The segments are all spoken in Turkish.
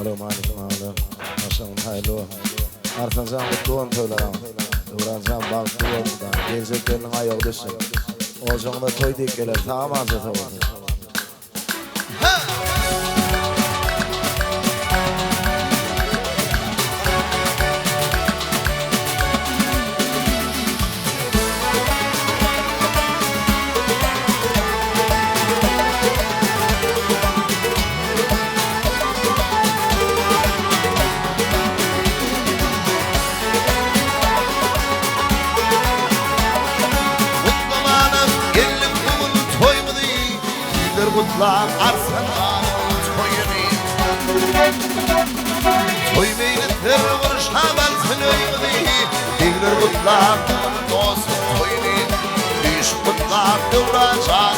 Alo Malik Mağlı Aşağın haylo Artancan kutluğun töylerim Uğrancan bağışlı yolundan Geleceklerinin ayağı düşün Olcağında toy deyip gelir Tamam azet oldu Kutlar arsanın toyunu Toy meylettir vuruşa belsin öymedi Degler kutlar dost toyunu Düş kutlar kıvracağım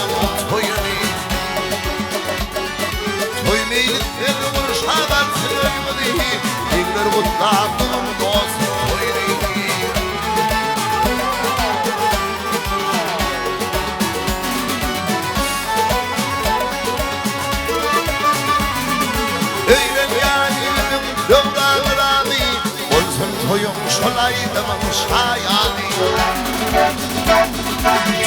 toyunu Toy meylettir vuruşa belsin öymedi Degler kutlar dost toyunu Dövranırani Olsun toyum şolaydım şayani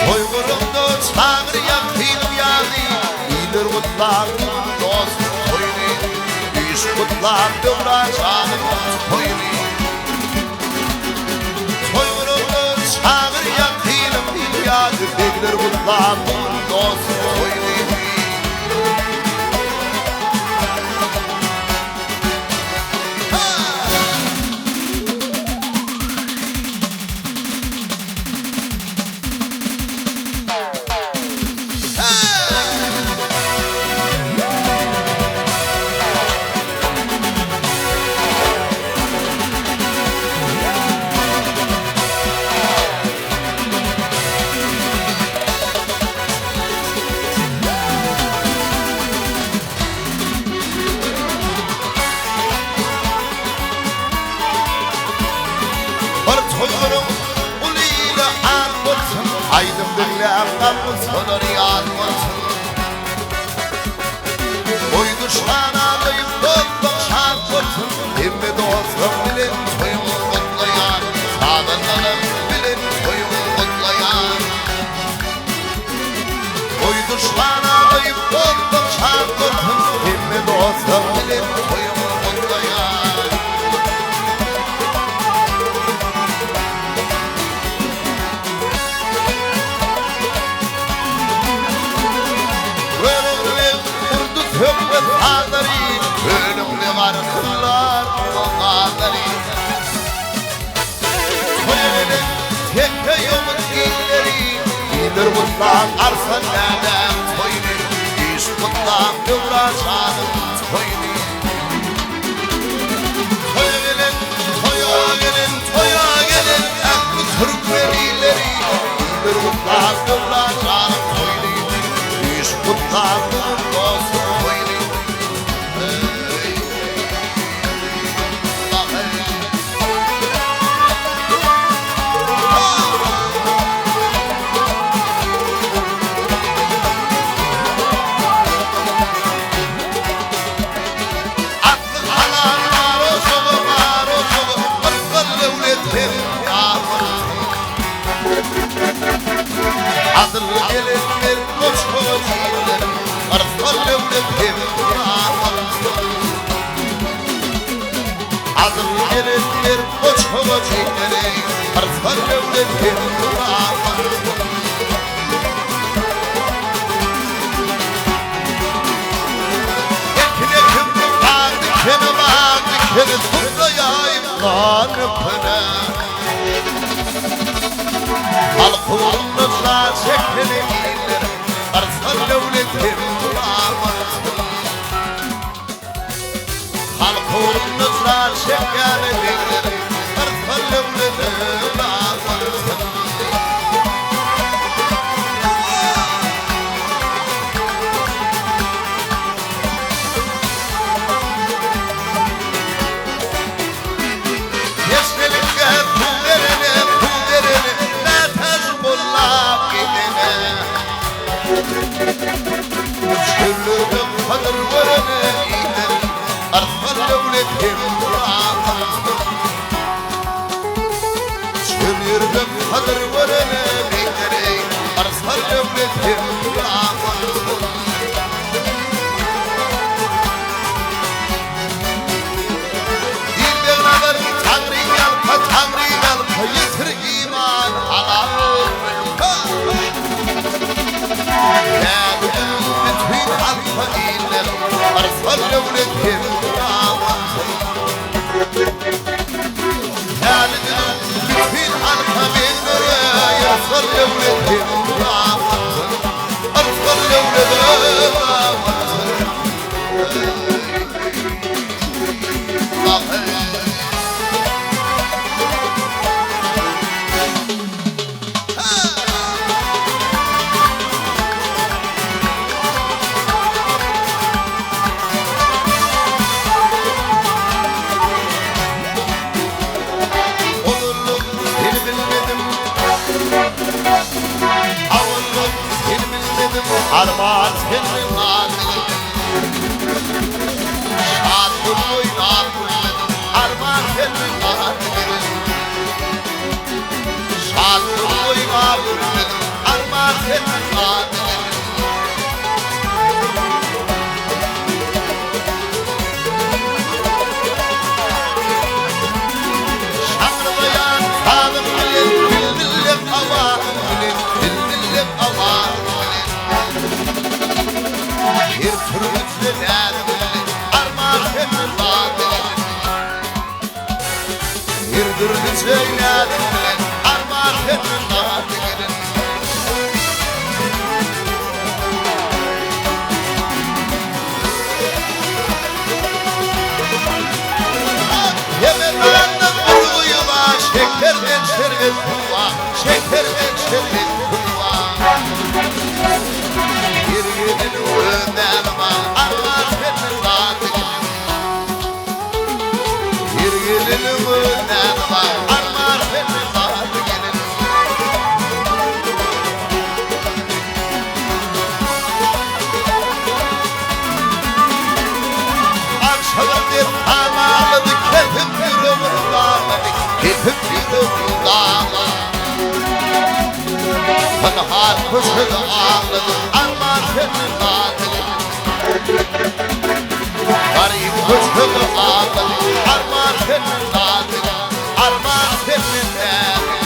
Toy vurumdu çağır yakıyım yani İyidir kutlardım dost toyunu Düş kutlar dövranacağım toyunu Toy vurumdu çağır yakıyım yani İyidir kutlardım dost toyunu Aydım dinleyen sonar yanmasın Oy düşmana dayım dostum şarkısın Emmi dostum bilin toyumu kutlayan Sağdanlarım bilin toyumu kutlayan Oy düşmana dayım dostum şarkısın Emmi dostum bilin toyumu kutlayan Ölümlü var kıllar onları Toyelin tekke yolun illeri İyidir bundan arsan nereden toyunu İş bundan kıvracağım toyunu Toyelin, toya gelin, toya gelin Aklı Türk velileri İyidir bundan kıvracağım toyunu İş bundan dost toyunu Adıl gelin bir koç koçiler Arslan devletim Adıl gelin bir koç koçiler Arslan devletim Ekine kımdım dikene bak dikene Tuzlayayım kanıpına Halkımızla çekilir Arslan devletim Halkımızla çekilir Arslan devletim Şürlüğüm kadır verene iyidir Arslan صدر ورنا بيدري أرسل ولدهم دين بغنظر تغري قلب يسر إيمان حرام يا بتوين عالفقيل أرسل ولدهم بتوين عالفقيل أرسل ولدهم أرسل ولدهم Armağan senin adın Şad buluyun adın Armağan senin adın Şad buluyun adın Armağan senin adın Şanlıyan sadım bilin Bildilim avar Bildilim avar Bir türlüler armağan senin adın Bir türlüler armağan senin adın Yemenlerden vurguyla şekerden şerbet kulva Şekerden şerbet kulva Bir günün önünden var armağan senin adın Bir günün önünden var armağan senin adın Akşamdır tamamladı ketip yürümün dağladı Ketip yürümün dağladı Fınhar kuşu ağladı armağan senin adın Garip kuşu ağladı armağan senin adın Armağan senin adın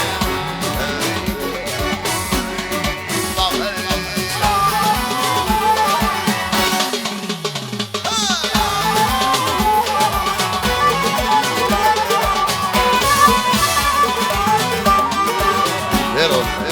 Ver oğlum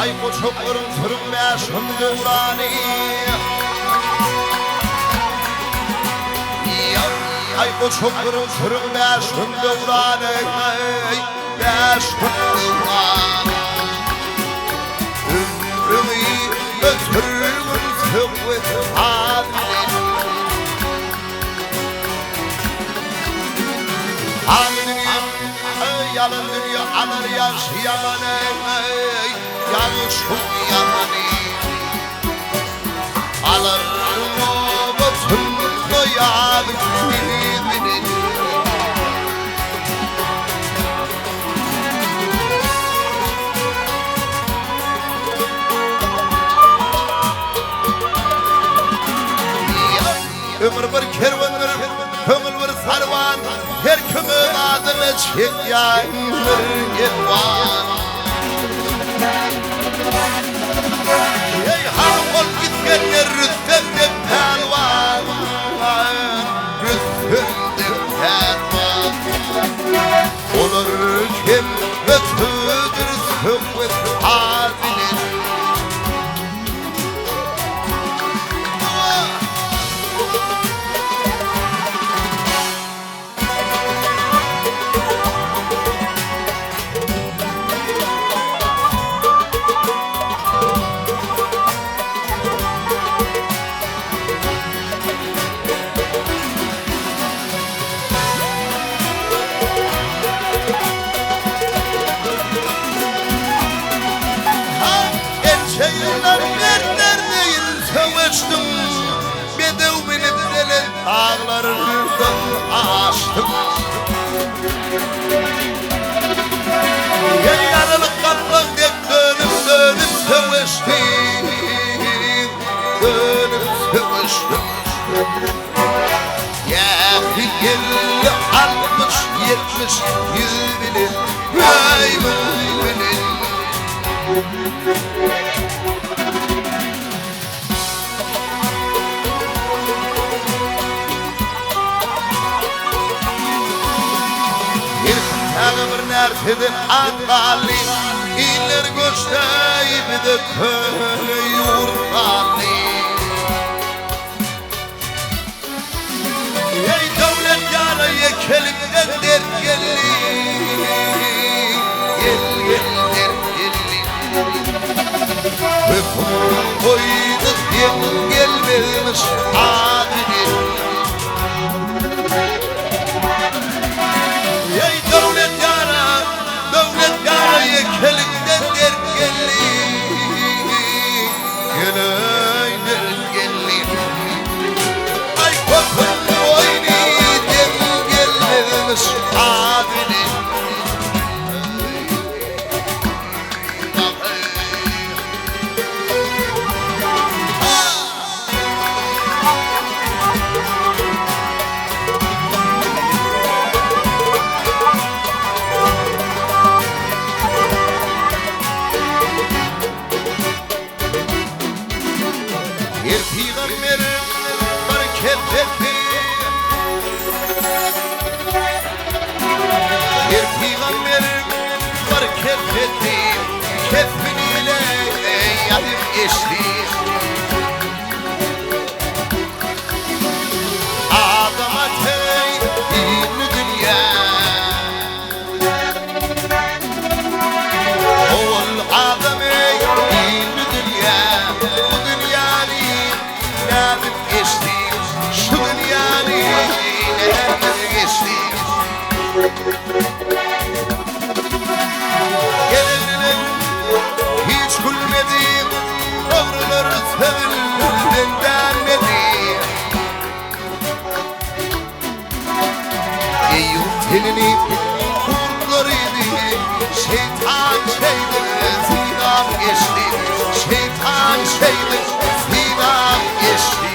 Ay koçuklarım sürünmeye şimdi urani Ay koçuklarım sürünmeye şimdi urani Be şimdi urani Ömrümü götürürüm sıkıntı halini Yalın dünya alır yaşayanı Yanışım yamanı Alır o bütün doyar birbirini Ömür bir kervandır, kömül bir sarvan Her kömül adını çek yayındır yelvan Ey hanım ol gitkenler rüttemde pelvan Rüttemde pelvan Yarılık kaplan dek dönüp seviştim. Dönüp seviştim. Ya 50, 60, 70, 100 bilir. Vay bilir. Bir nertedin angali İller göçtey bir de köle yurtali Ey devlet yana yekelimden der gelli Gel der gelli Hükmün koyduk diyen gelmemiş adili Ey devlet yana yekelimden der gelli Geley der gelli Ay kopun oyni der gelmemiş adili Kefiniyle yadım geçti Adama teyini dünya Oğul adam eyini dünya Bu dünyanın yadım geçti Şu dünyanın yadım geçti Hiç gülmedim, doğruları sevilden denmedim Eyyum telini kurtlarıydı, şeytan şeydi, zinam geçti Şeytan şeydi, zinam geçti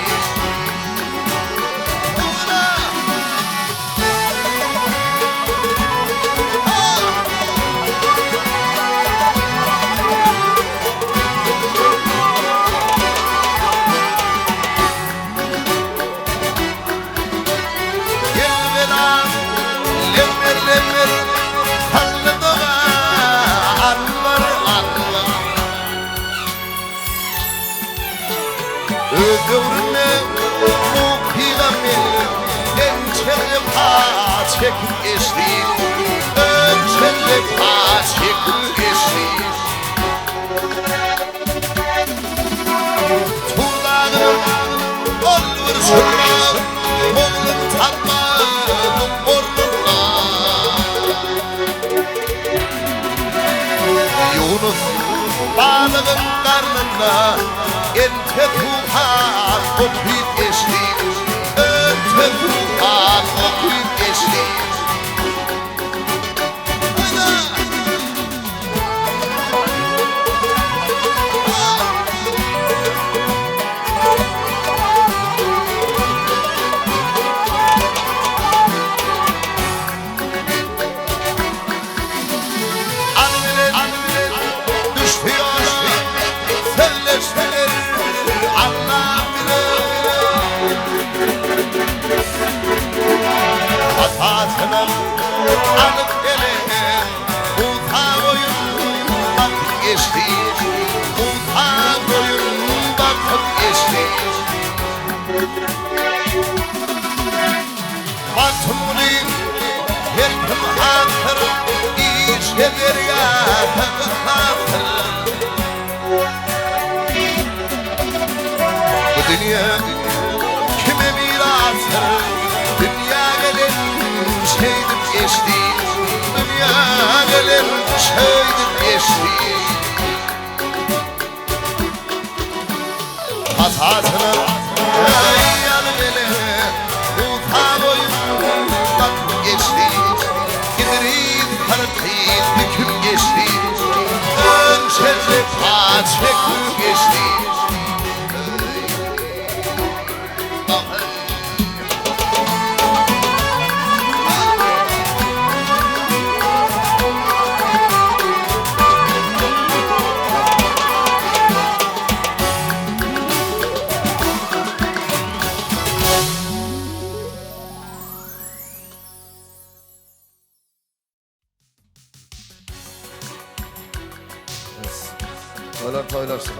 Öldürme bu peygamber Ençeli paç çekip geçti Ençeli paç çekip geçti Tuğlanım olur şuram Oğlum tatmadım ornuna Yunus balığın karnında Ente tuğan okuyup geçti Ente tuğan okuyup geçti Alıp gele Uta boyun bakıp geçti Uta boyun bakıp geçti Batımın her kim hatır İşte derya hatır Bu dünya kime mirastır Dünya gelen şeydir geçti Dünya gelen şeydir geçti Hatasına yanı gele Uta boyun bakıp çekti geçti. Oylar toylarsın.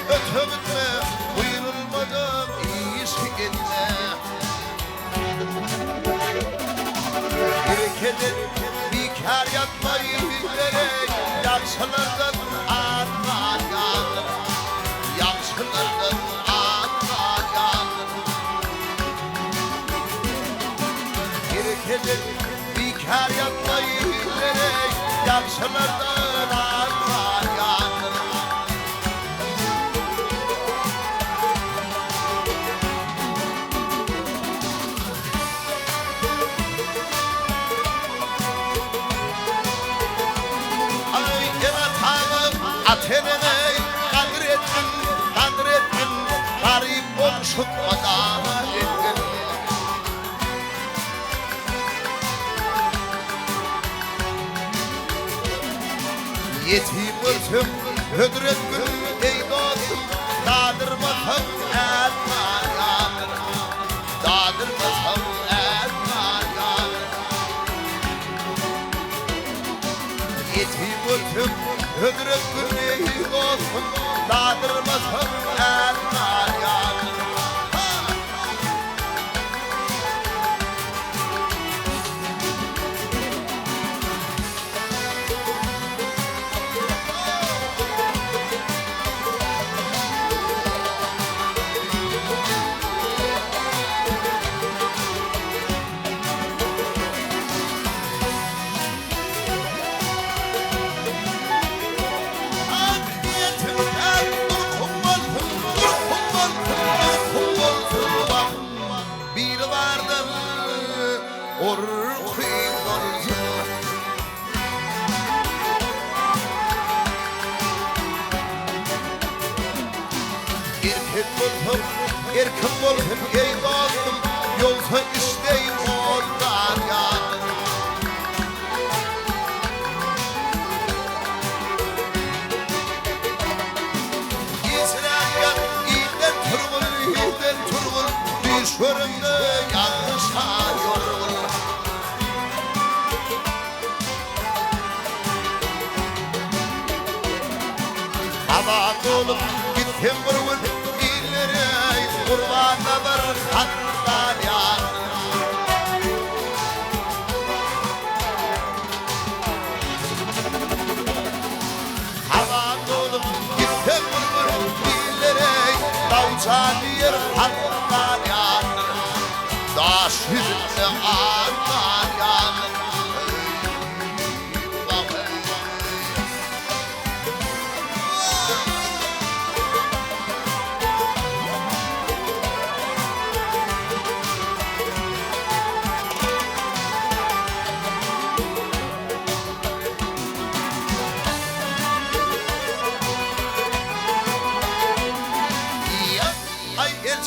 Ötövütme, buyurulmadan iyisi gitme. Bir kedi bir kar yatmayı bilerek yaksalardan arma yanır. Yaksalardan arma yanır. Bir kedi bir kar yatmayı bilerek yaksalardan arma yanır. Atenene kadrettin, garip oluşutmadan ettin. Yetim ötüm, hödrettin, ey dostum, dağdırmasam etman yanır. Dağdırmasam etman yanır. Yetim ötüm, hödrettin, ey dostum, dağdırmasam etman yanır. Erkin bol hep ey dostum, yolsa isteyim ondan yanır. İsrail iyiden turgul, düşürümde yanlışa yorgul. Aman oğlum gittim vurgun, kurbanlar hatlar yanır. Aman oğlum gittim vurgun bilerek, davcan yer hatlar yanır. Daş yüzünde atlar yanır.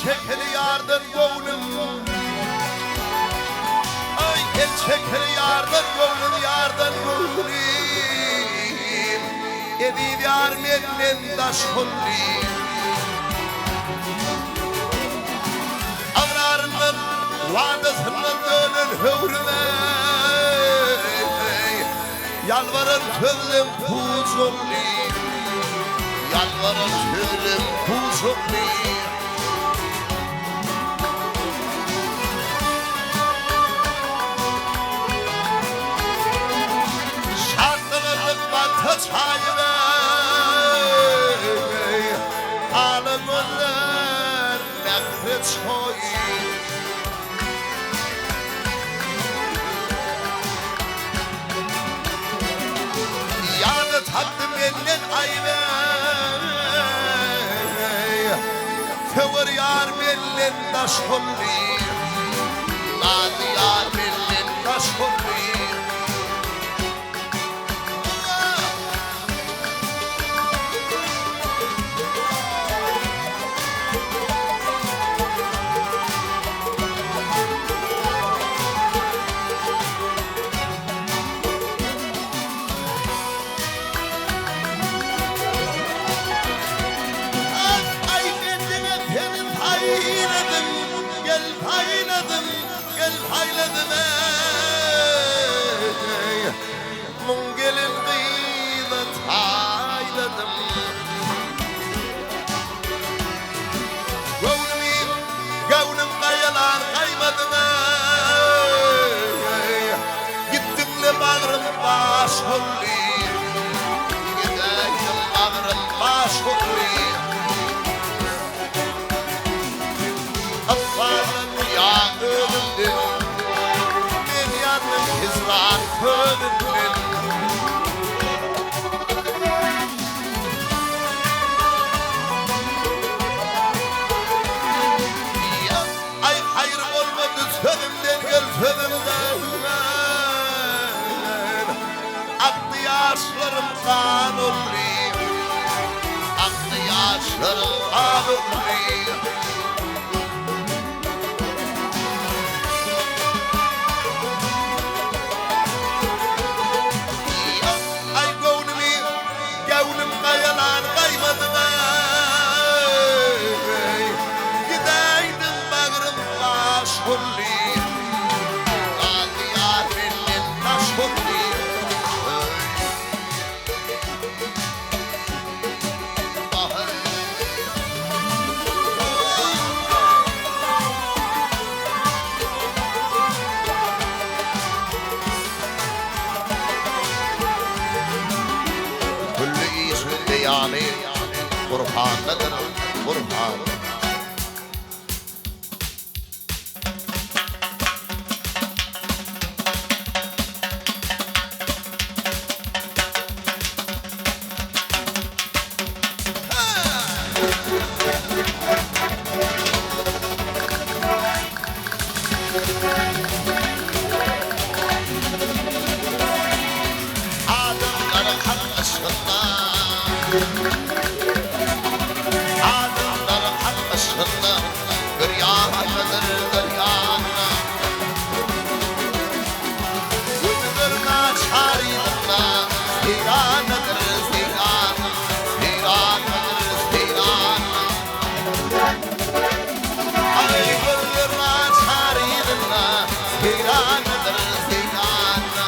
Çekeli yardan gönlüm, ay el çekeli yardan gönlüm, edip yar menden daş kolli. Ağrarından vadasından dönen hövrüme, yalvarın tövlüm puzulli, yalvarın tövlüm puzulli. toy. Yanı tattım elin ayve. Fevr yar bellin daş hulli. Nazi yar bellin daş hulli. hayladım ey Mungelin gıymet hayladım Gavnım kayalar kaymadım ey Gittimle bağrım baş hulli Gideydim bağrım baş hulli Atfarım ya ölümdüm Ben yandım hizran ölümdüm Ay hayır olmadı sözümden gel sözümden Aktı yaşlarım kan olli Aktı yaşlarım kan olli Burhan nedir? Burhan Adamların hak aşkında Adamların hak aşkında Gıryanıdır gıryanı Gülüdür naçarıyla Seyranıdır seyranı Seyranıdır seyranı Ay gülüdür naçarıyla Seyranıdır seyranı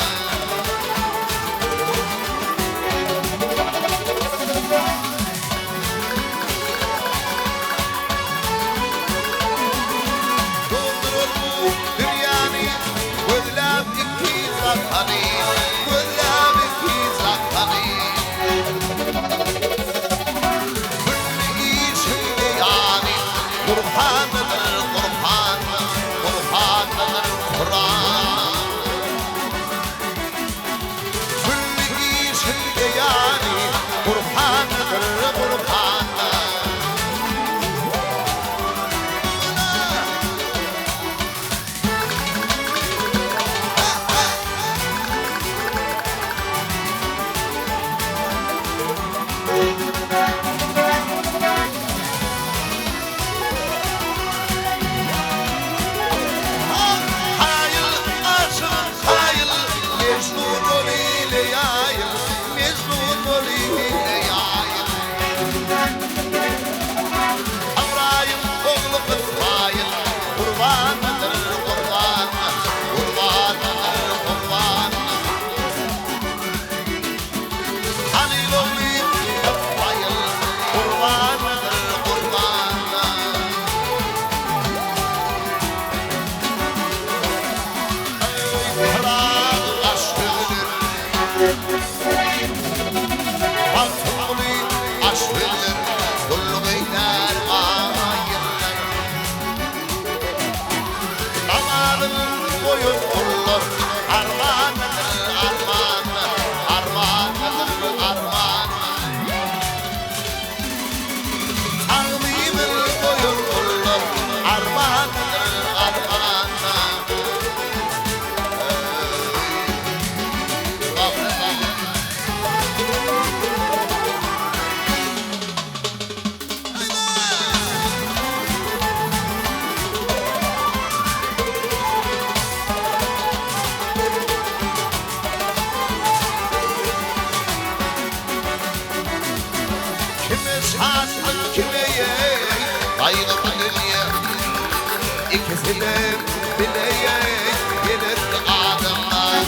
Honey, good love is peace like honey. Each day on it, Qur'an, Qur'an, Qur'an, Qur'an. Each day on it, Qur'an, Qur'an. bilip bileye gelir adımlar.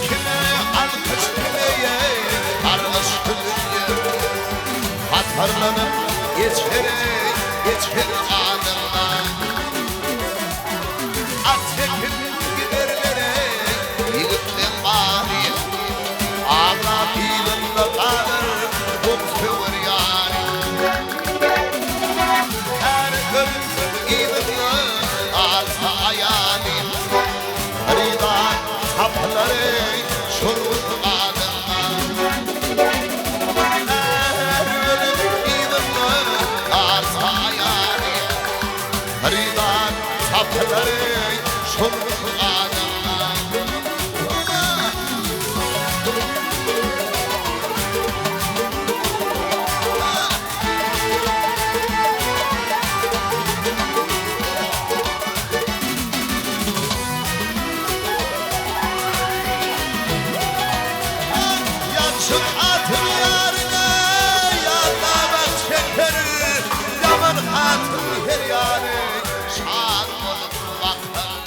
Kime alkış bileye kardeş gülüyor. Hatırlanıp geçer adımlar. At çekip giderlere yigittin bari. Ağla bilinle kalır bu kıvır yani. Her gün gidinle alsa ayağını. Rida kapıları şurur adımlar. Her gün gidinle alsa ayağını. Rida kapıları şurur adımlar. Yansın atın yarına yanlamak çeker. Yaman atın her yanı şan olup bakar.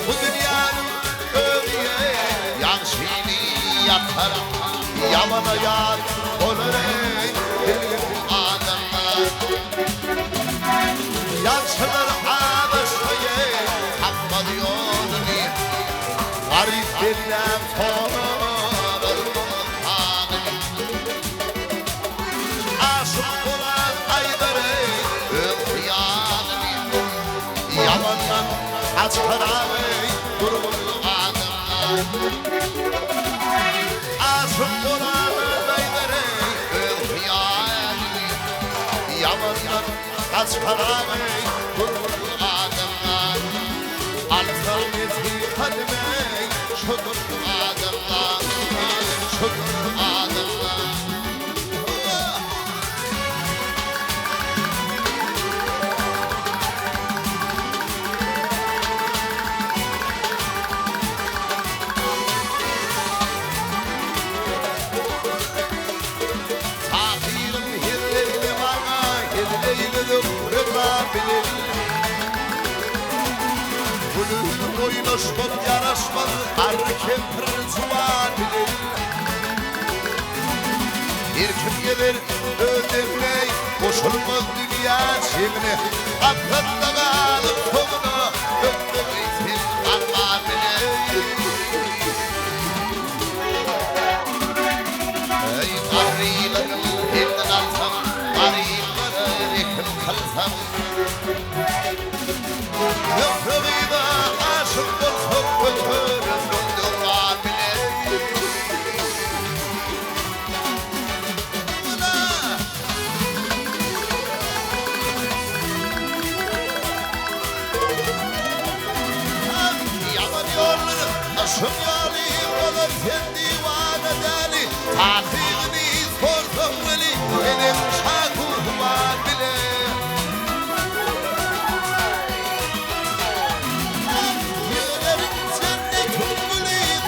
Bu dünyanın öğüye yansını yatar. Yamana yar olur bilir adamlar. Yansılar ağlaşmayı tapmadı yolunu. Garip denilen torun ağını. Aşık olan ayları öpüyanını. Yalandan açıkları durgun adımlar. Aşık olan ayları öpüyanını. Yalandan açıkları durgun adımlar. Alternatifi kadime şudur adımlar. Şudur adımlar. Tahirim hirlerini bana hirleyledim rıza bilir. Gülüm oynaşmam yaraşmam ar kempir zuvar bilir. Bir kim gelir ödemley koşulmaz dünya cebine. Aklında kalıp sonuna öpmeysin anma bilir. Ey arılarım elinden alsam, arıları rekim kalsam. Köprüğüne aşık olsam götürür dondurma bile. Yaman yolları aşım yali olur sen divane deli. Tahini sorsam veli benim şakuhuma bile.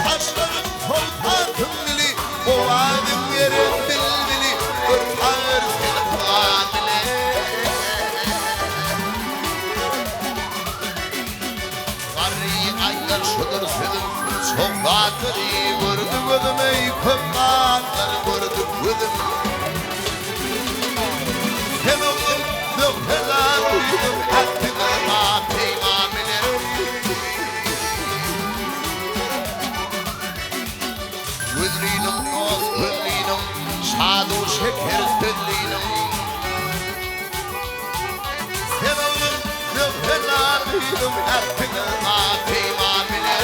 Taşların kolpatın dili, o adım yerin bilbili, ırkar seni kılan bile. Karıyı aylar şudur senin, sokakları vurdu gözüm ey kımlarlar vurdu gözüm. Sen oğlum yok helal duydum, hakkına peyman bile. Gözlüğünüm, noz gözlüğünüm, şadu şeker gözlüğünüm. Sen oğlum, yok helal duydum, hakkına peyman bile.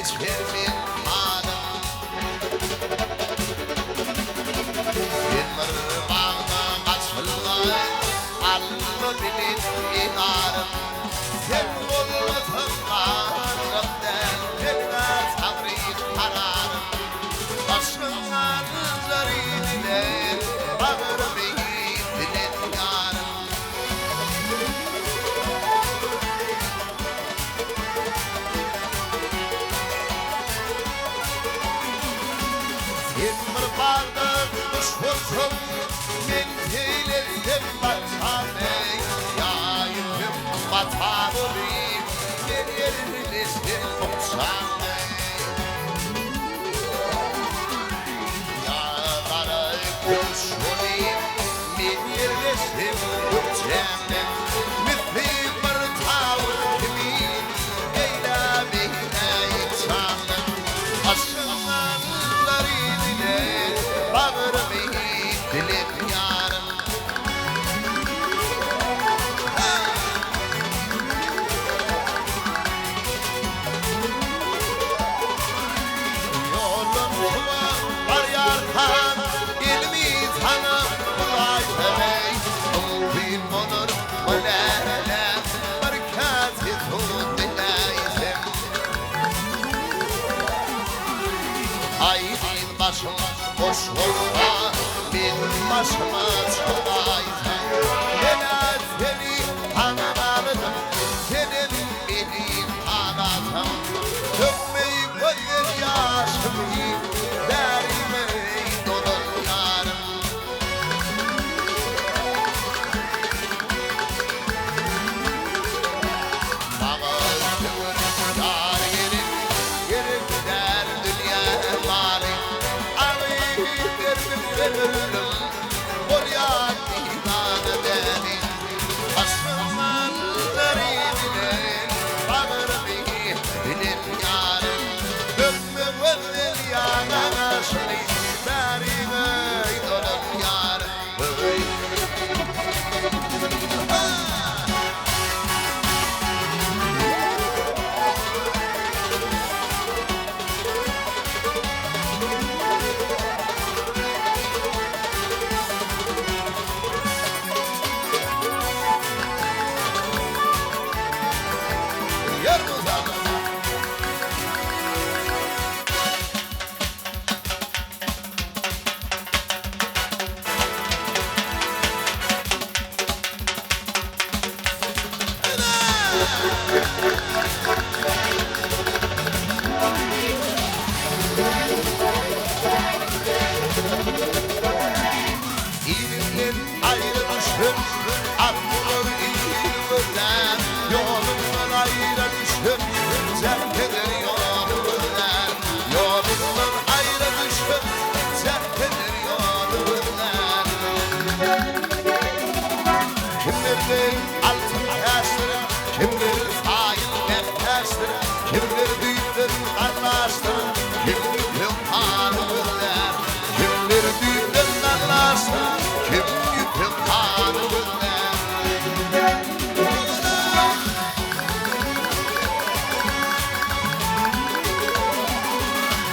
içemin hanım Yılları bağda kaçırlar Allı bilin inarım Sen olmasın varımden Eline sabrı kararım Başından zarine Bağırım dilin yarım Yılmır bağda kuş vursun Men teylesem batane Yayım batan olayım Men yerleştim uçane Yağlara kuş olayım Men yerleştim uçane Müthlim bir tavır kimin Eylemeyne insanım Aşkından Bağırım dilim yarım Yolum var yarkan ilmi tanım Bulay sevey Bulbin olur Bulele Merkezi tut dinleysem Aydın başım boş olma Benim başıma çıkaysın Gene seni tanımalıyım Senin benim anasım Dökmeyi gözler yaşımı Derime dolun yarım Bağır tüvür yar yerim Yerim gider dünya mali Ölüm Bolyat imanı beni Aşkımın zarine Bağırım dilim yarım Dökme gözler yanaşını Derime dolun yarım İlimden ayrı düştüm Aklımın ilmimden Yolumdan ayrı düştüm Terk eder yolumdan Yolumdan ayrı düştüm Terk eder yolumdan Kimlerdir altın taşları Kimler sayın nefesleri Kimler düğünler anlaştırır Kimler yılhanımlar Kimler düğünler anlaştırır Kim yıkım hanımlar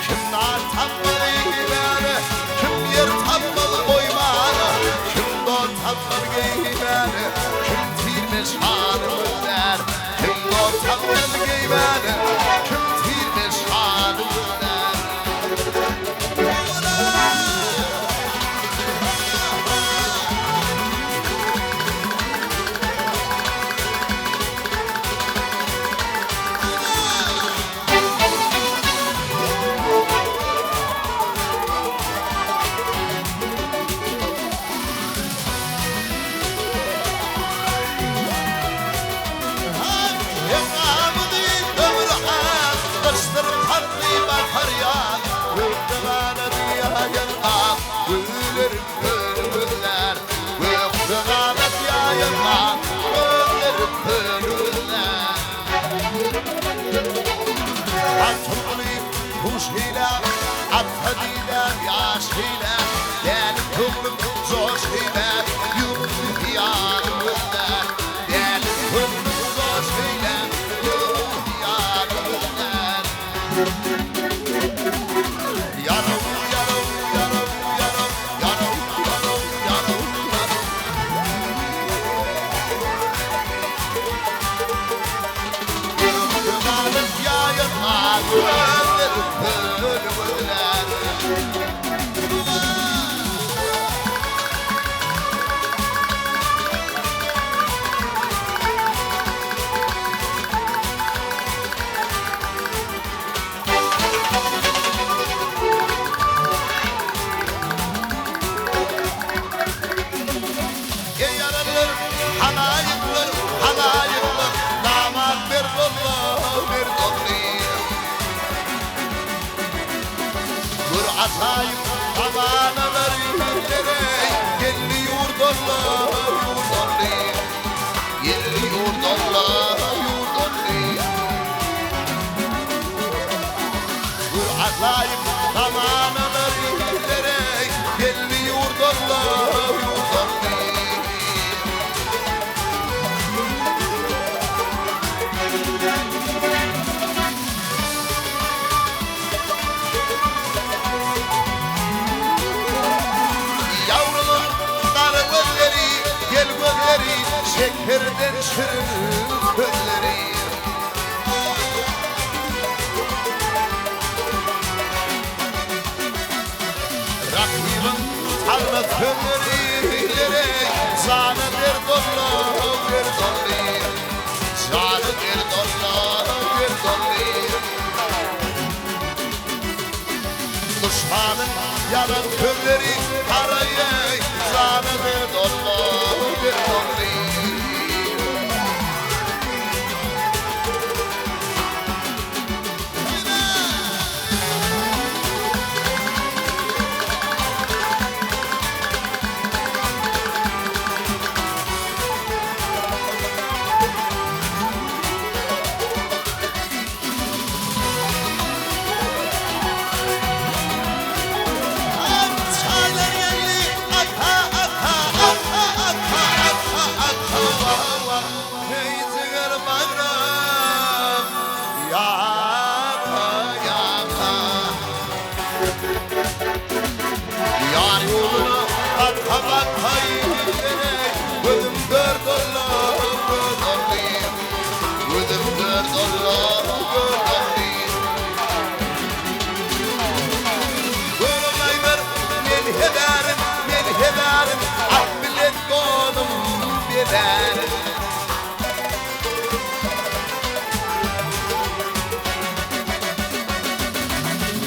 Kim nar tatmalı imanı Kim yer tatmalı boymanı Kim don tatmalı giymanı Kim tilmiş hanımlar Kim don tatmalı giymanı Kim tilmiş hanımlar Atayım tabana verirlere Yelli yurdallah yurdalli Yelli yurdallah yurdalli Dur atayım tabana verirlere Yelli yurdallah yurdalli Şekerden şirin gözleri Rakibim tutarmaz kömürleri Sana bir dolla bir dolli Sana bir dolla bir dolli Düşmanın yalan kömürleri arayı Sana bir dolla bir dolli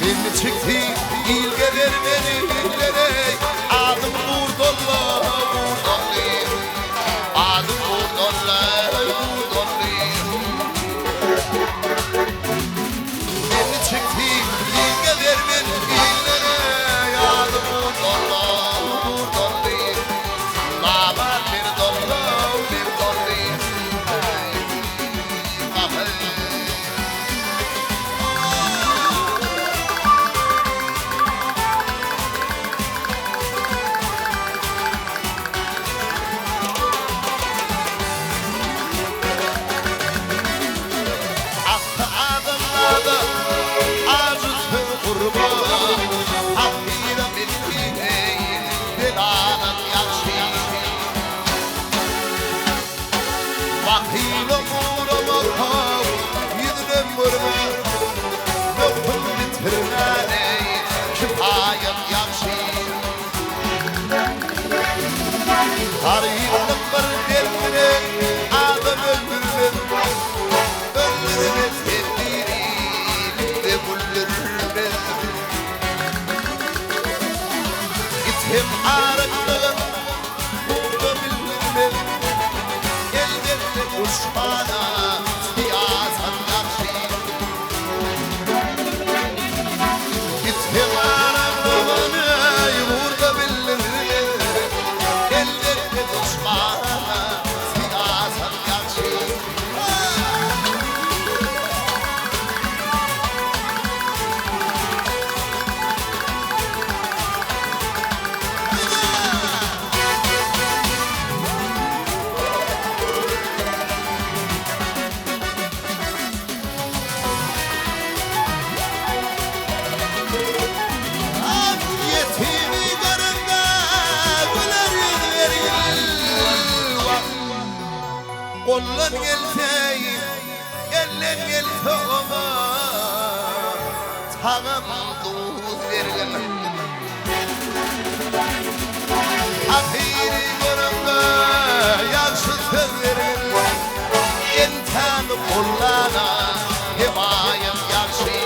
Beni çıktı ilgeler benimlere Adım Vurdolla Vurdolli Adım Vurdolla Vurdolli Beni çıktı ilgeler benimlere Adım Vurdolla Vurdolli Nama bir dolla bir dolli Tarihimden bir dertine adam öldürmem Öldürmez tedbiriyle buldurmez Gittim arıklığın burada bildirmem Elbette düşmana siyaset karşı Gittim arıklığın burada bildirmem Düşmana siyaset karşı bollan gelsey ellen gelse oma tağım duz vergen ahiri görünme yaxşı söz vergen entan bollana hemayem yaxşı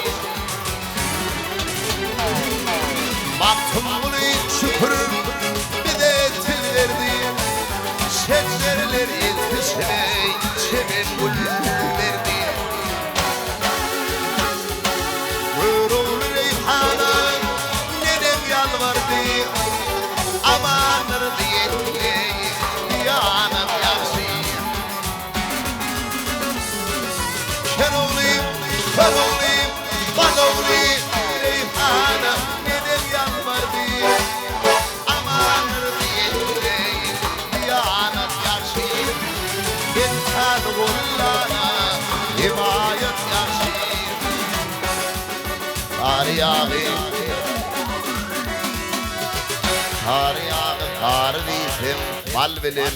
baktım bunu şükür bir de til verdi şecerler yetişine çemen gül verdi Vurul reyhana neden yalvardı amanır diyetle yanım yaxşı Keroğluyum, karoğluyum, baloğluyum reyhana neden yalvardı amanır diyetle yanım yaxşı İnsan kullana himayet yaxşı Kar yağıyor Kar yağıyor Kar diysim bal bilim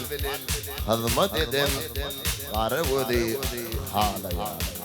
Hızmet edin Karı ödeyim hala yağıyor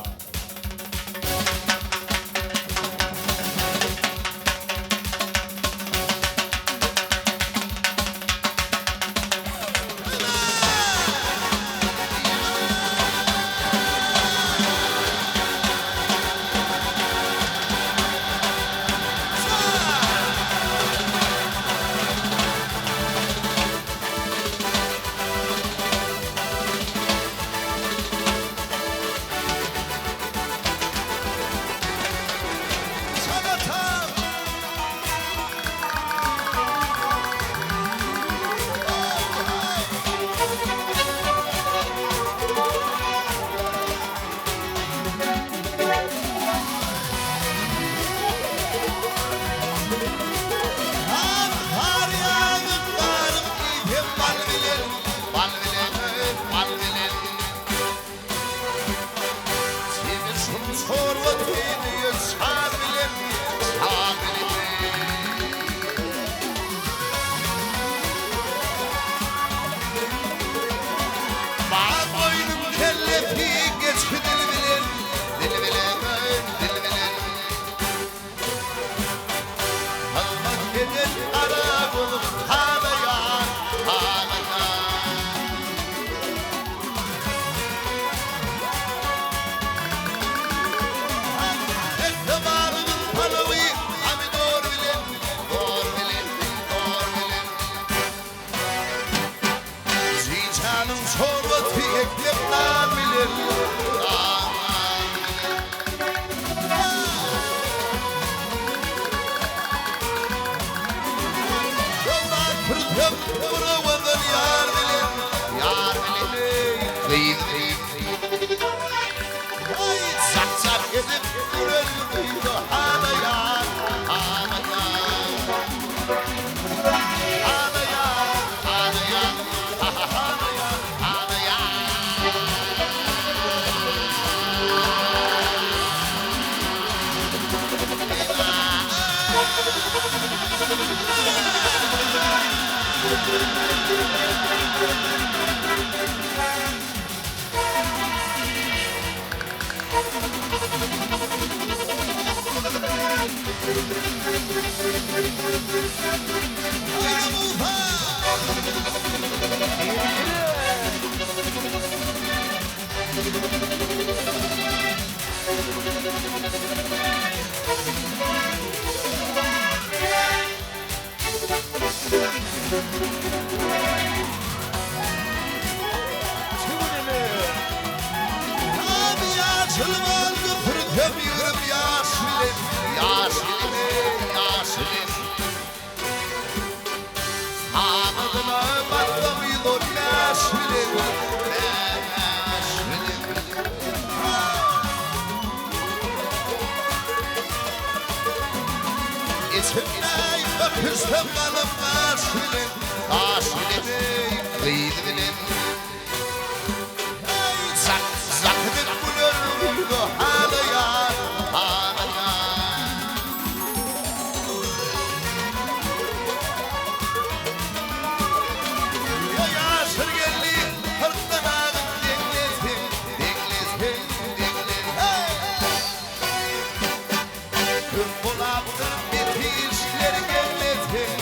Tüm bulaptır bitişleri gelmesin,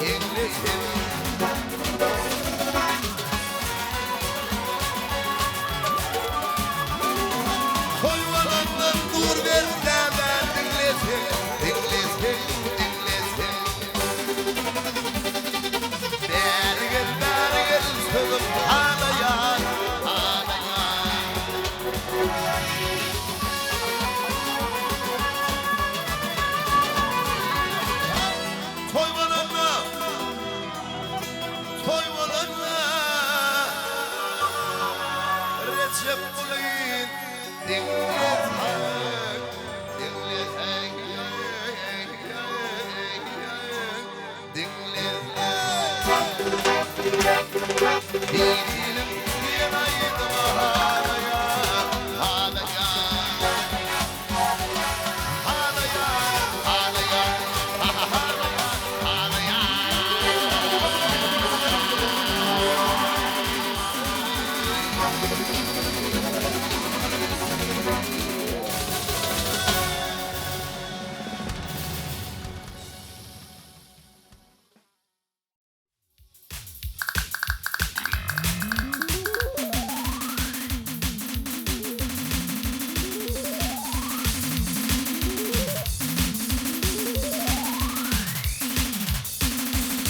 gelmesin. Koyvalandan dur versen ben dinlesin, dinlesin, dinlesin. Bergel sözüm ağlayan, ağlayan. Koyvalanma, koyvalanma. Recep Bulay'ın dinlesin, dinlesin, dinlesin. Dilim yanaydı ağlayan, ağlayan, ağlayan, ağlayan,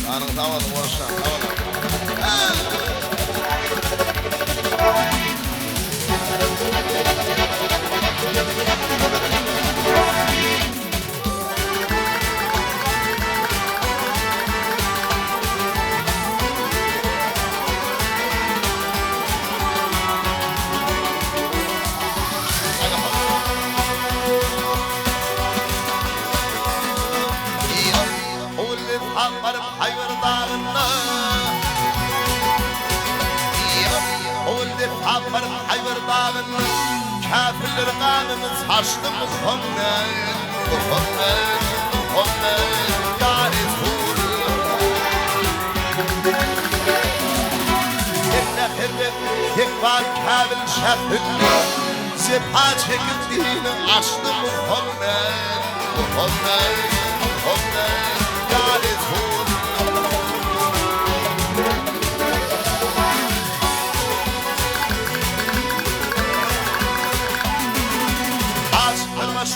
Anın tavalı boştan, tavalı. Alvarım hayver dağına, oğul alvarım hayver dağına. Kafirler kanını saçtı Muhammed, Muhammed, Muhammed, ya Resul. Tek var Kabil şerhinde, sepa çekip dini açtı Muhammed, Muhammed, Muhammed, ya Resul.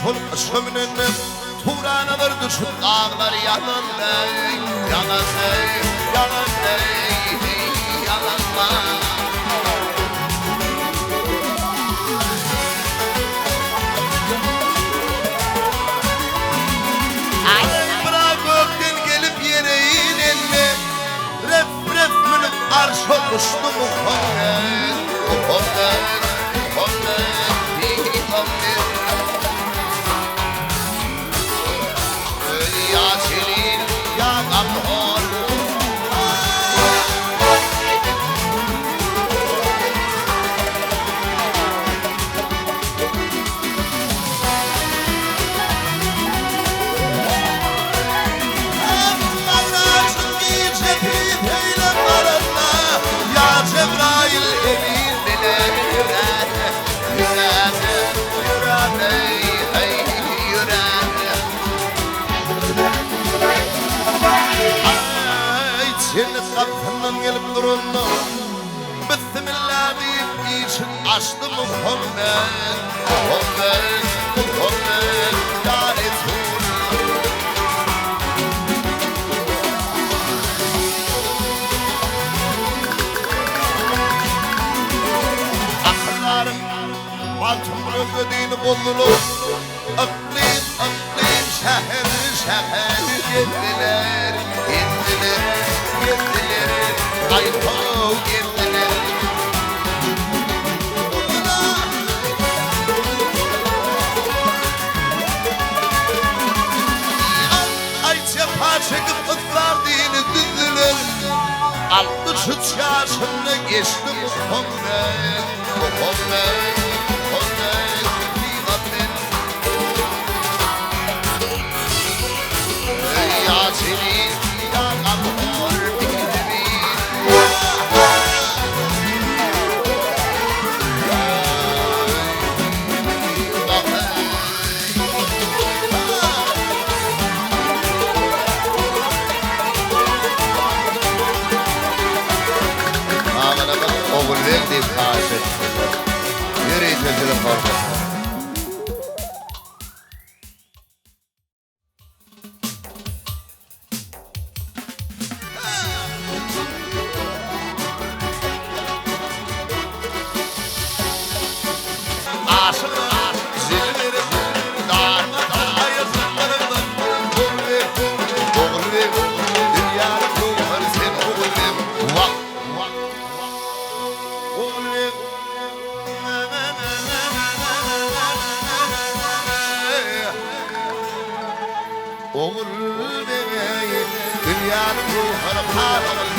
Şol şömünün Turanıdır şu dağlar yanında, yanında, yanında, yanında. Bırak gökten gelip yere inenle, ref ref mülük arş olmuştu Muhammed, Muhammed, Muhammed, Muhammed. Ya Celil, ya Gafur. Ya Cebrail emin bile yüreğe, yüreğe, yüreğe, yüreğe. Cennet kapısından gelip durundu, Bismillah deyip için açtı Muhammed, Muhammed, Muhammed, ya Resul. Akıllarım altın ödediğini buldular, aklim, aklim, şehir, şehir geldiler, geldiler. Geldiler, ayıpol geldiler. Ay cepa çekip ıtlar dini düzdüler. 63 yaşında geçti Muhammed, Muhammed, Muhammed, Muhammed. Ya Celil, ya Gafur. oğul bey dünyanın ruhunu paralım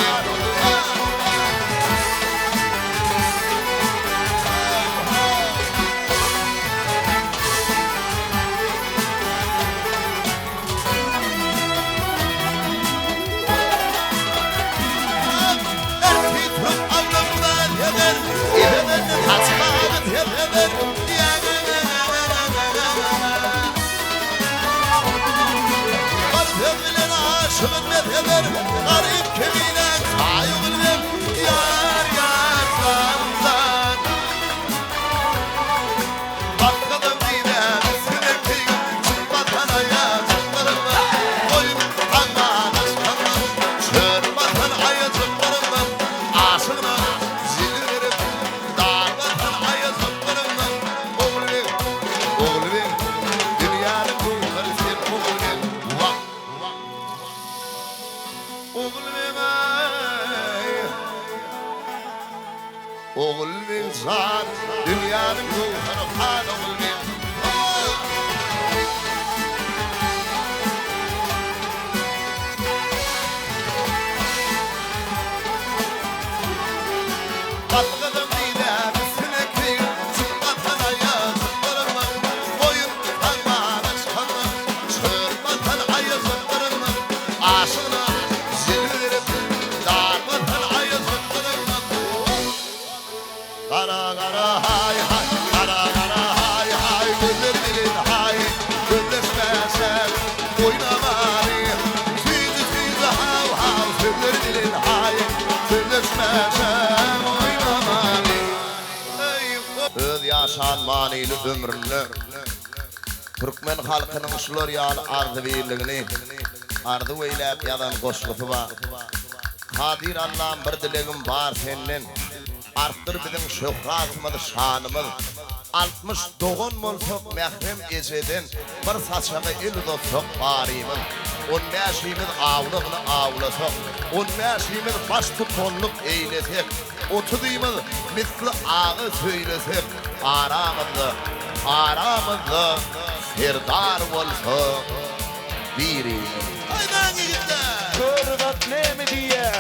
garip kemiğine kaybolur yar yardan bakalım yine sürekli çıkmatan ayacıklarımla oyun anlamış kanım çırpatan ayacıklarımla aşığına zil verip dağlatan ayacıklarımla oğul ver dünyanın ruhları sen oğul ver oğul bin zat dünyanın ruhunu hal oğul bin katladım dile sürekli çıkmatan ayazıklarımla boyun tutanmana çıkanla çırpatan ayazıklarımla aşığına zil verip dağlatan ayazıklarımla kara kara hay hay kara kara hay hay güller dilin hay gülleşmesen oynamani tüydü tüydü hav hav güller dilin hay gülleşmesen oynamani öz yaşan manili ömrünü Türkmen halkının şular yağlı ardı birliğini ardı veylep yadan koşkutu var Kadir Allah'ın bir dileğim var senin arttır bizim şöhratımız, şanımız 69 multuk mehrem eceden bir saçağı il dostuk barimin on meşimiz avlığını avlasak on meşimiz baş tutonluk eylesek otuduyımız misli ağı söylesek aramızda serdar olsa biri haydan gitler Hürmet ne mi diye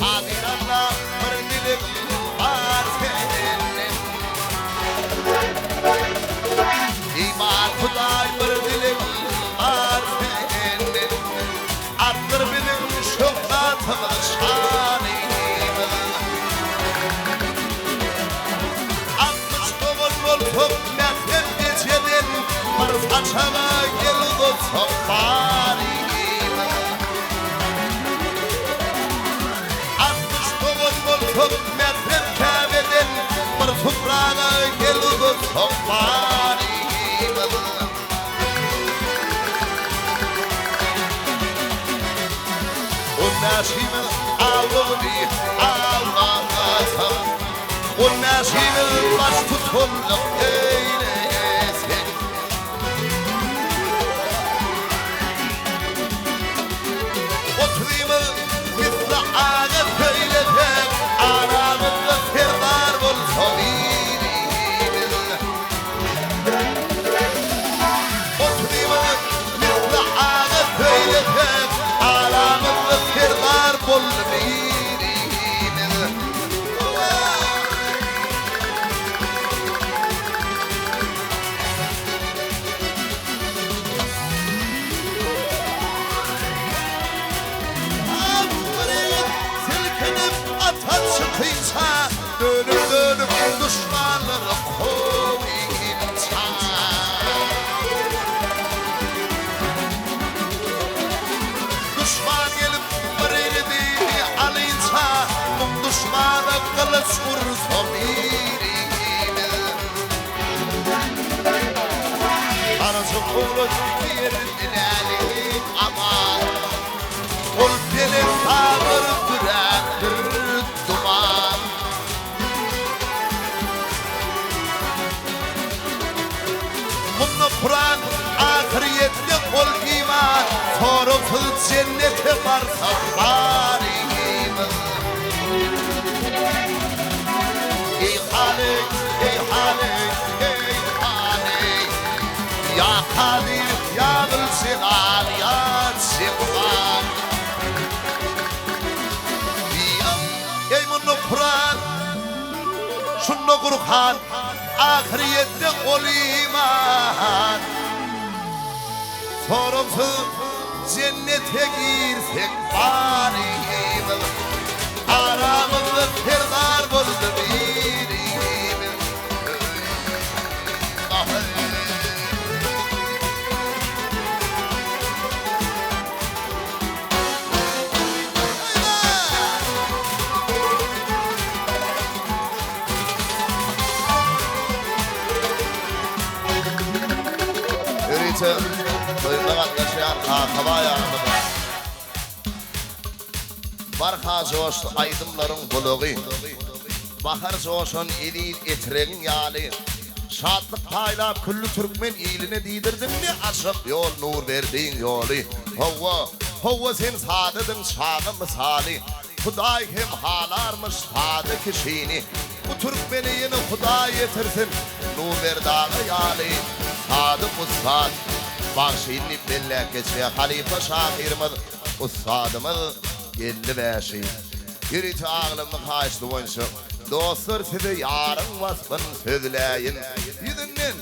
Kadir Allah bir dilim var senin İman Huday bir dilim var senin arttır benim şöhratımı şanımı 69 multuk mehrem eceden bir saçağa geldi sofari Çok metrem kâbeden bir toprağa geldi sofariğimiz O meşimiz ağlığını ağlamasam O meşimiz baş tutumluk eylesin Oturayımız misli ağa söyletek aramızda serdar olsa birimiz Oturayımız misli ağa söyletek aramızda serdar bol birimiz Çıkıysa dönüp dönüp düşmanları koyunca Düşman gelip bir elini alınca düşmana kılıç vursa birine Aracı kulu bir dilelim ama Ol beni sabır bıraktır duman Bunu Kur'an ahir Sorumsuz cennete varsa varayım. Ey Halik, ey Halik, ey Halik. Ya Kadir, ya Zülcelal, ya Cebbar. Ey bunu Kur'an, şunu Kur'an, ahirette ol iman. Sorumsuz cennete girsek varayım. Aramızda serdar buldu biriyim. Öyleyse toyunda katlaşan kakava yanımda Barha coştu aydımların buluğu Bahar coşun edil etireğin yali Şadlık paylap küllü Türkmen iline didirdin ne aşık yol nur verdiğin yolu Hova sen sadıdın şağı misali Huday hem halarmış sadı kişini Bu Türkmeniyini Huday yetirsin nur ver dağı yali Sadı musad Bahşinli bellekçe halife şahirimiz Ustadımız 55 Yürütü ağlımı kaçtı oyuncu Dostlar sizi yarın vasfın sözleyin Yüzünden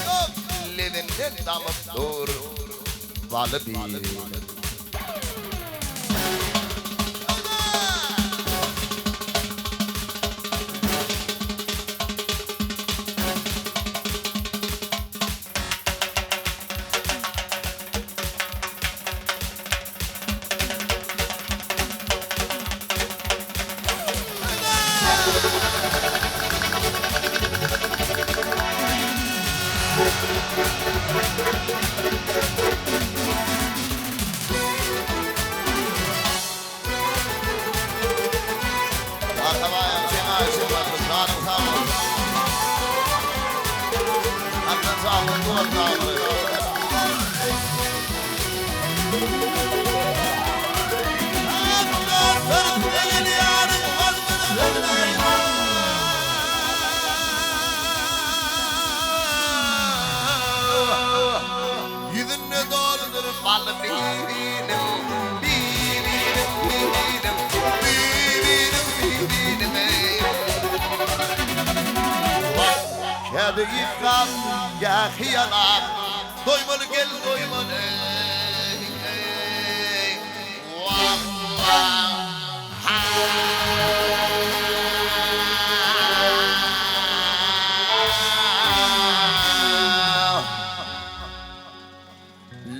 yok Levinden damıp dur Valı bir Yüzünü doldur balı Kedi yıkam ya hiyalat Doymalı gel doymalı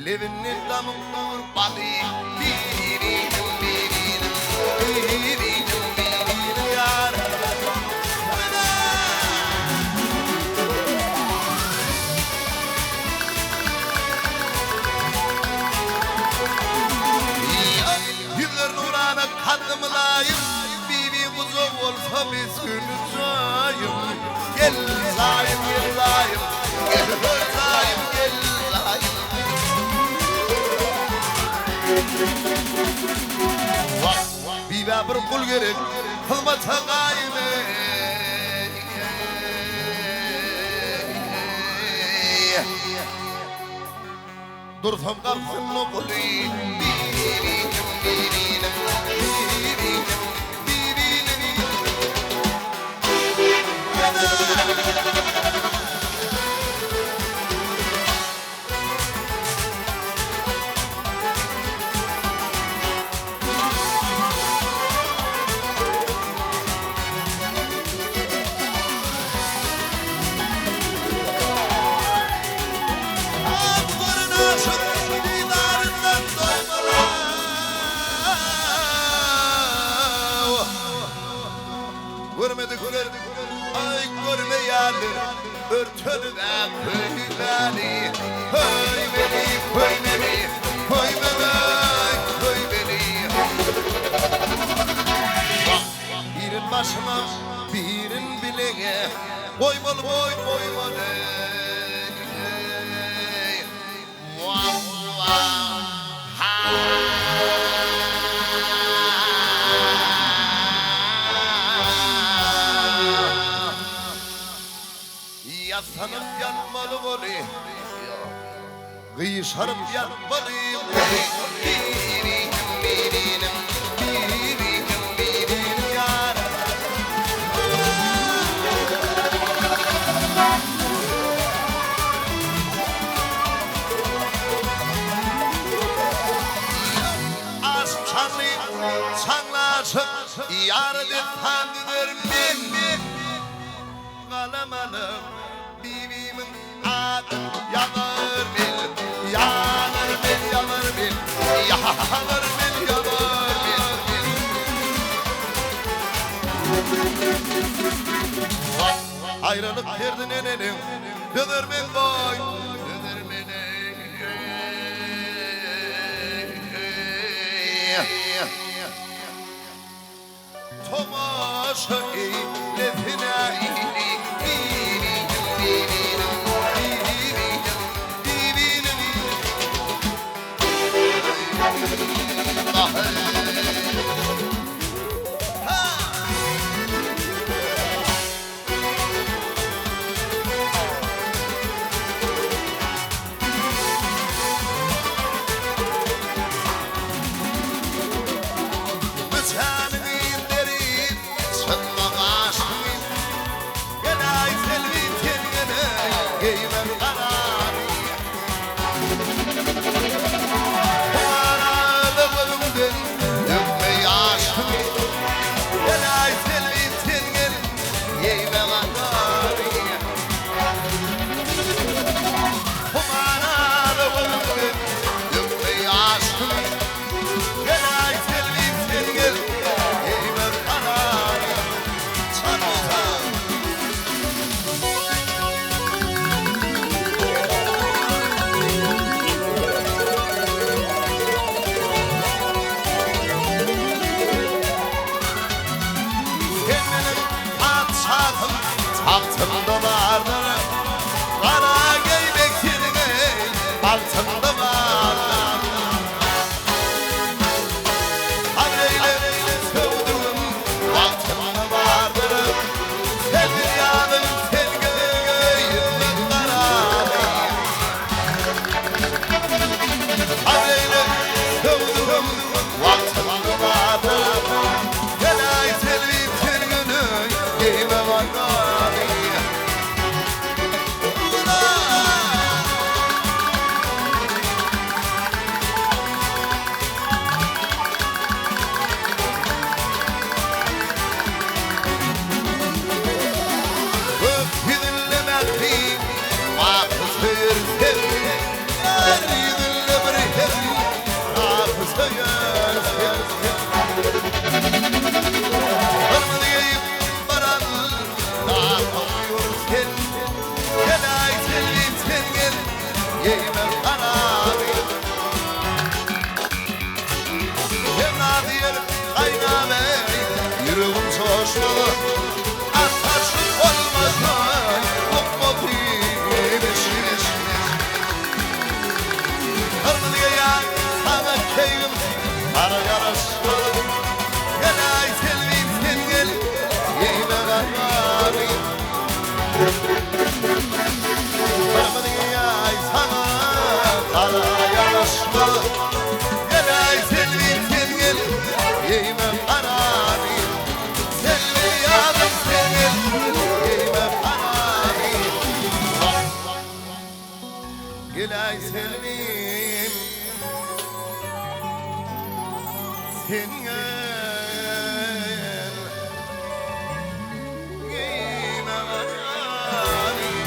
Living damım nur bali yar Yüzler nurana kadımlayım Bibi kuzu olsa biz gülücayım Gel zayım gel zayım Gel zayım gel zayım Bibi bir kul gerek Kılma takayım Dursam kapsın o kulu Görmedik ay görmeyenler örtünü de köylüleri Höy beni, höy beni, höy beni, höy beni Birin başıma, birin bileğe Koymalı boy koymalı Vah vah ha Kıyışarım yanmalıyım Yardım tanıdır min Kalamalım bibimin adı Yanır bil, yanır bil, yanır bil Yanır bil, yanır bil Ayrılık verdi nenenin Döner min boy Döner minin Tomaşa eylefine Altında vardır Kara geyleksin Altında vardır Havreyle sevduğum Altında vardır Sen dünyanın sevgili kararı Havreyle sevduğum Altında vardır Gelay sevdiğim sevgini Giyme vardır Yüreğim coşmalı Ataşın olmadan Kokmadı imiş Kırmızı ya sana keyim Bana yaraşmalı Gelay selvim sen gel Yeyme kararı Kırmızı ya sana Bana yaraşmalı Gelay selvim sen gel Yeyme kararı Gülay sevdim Sen gel Giyme varani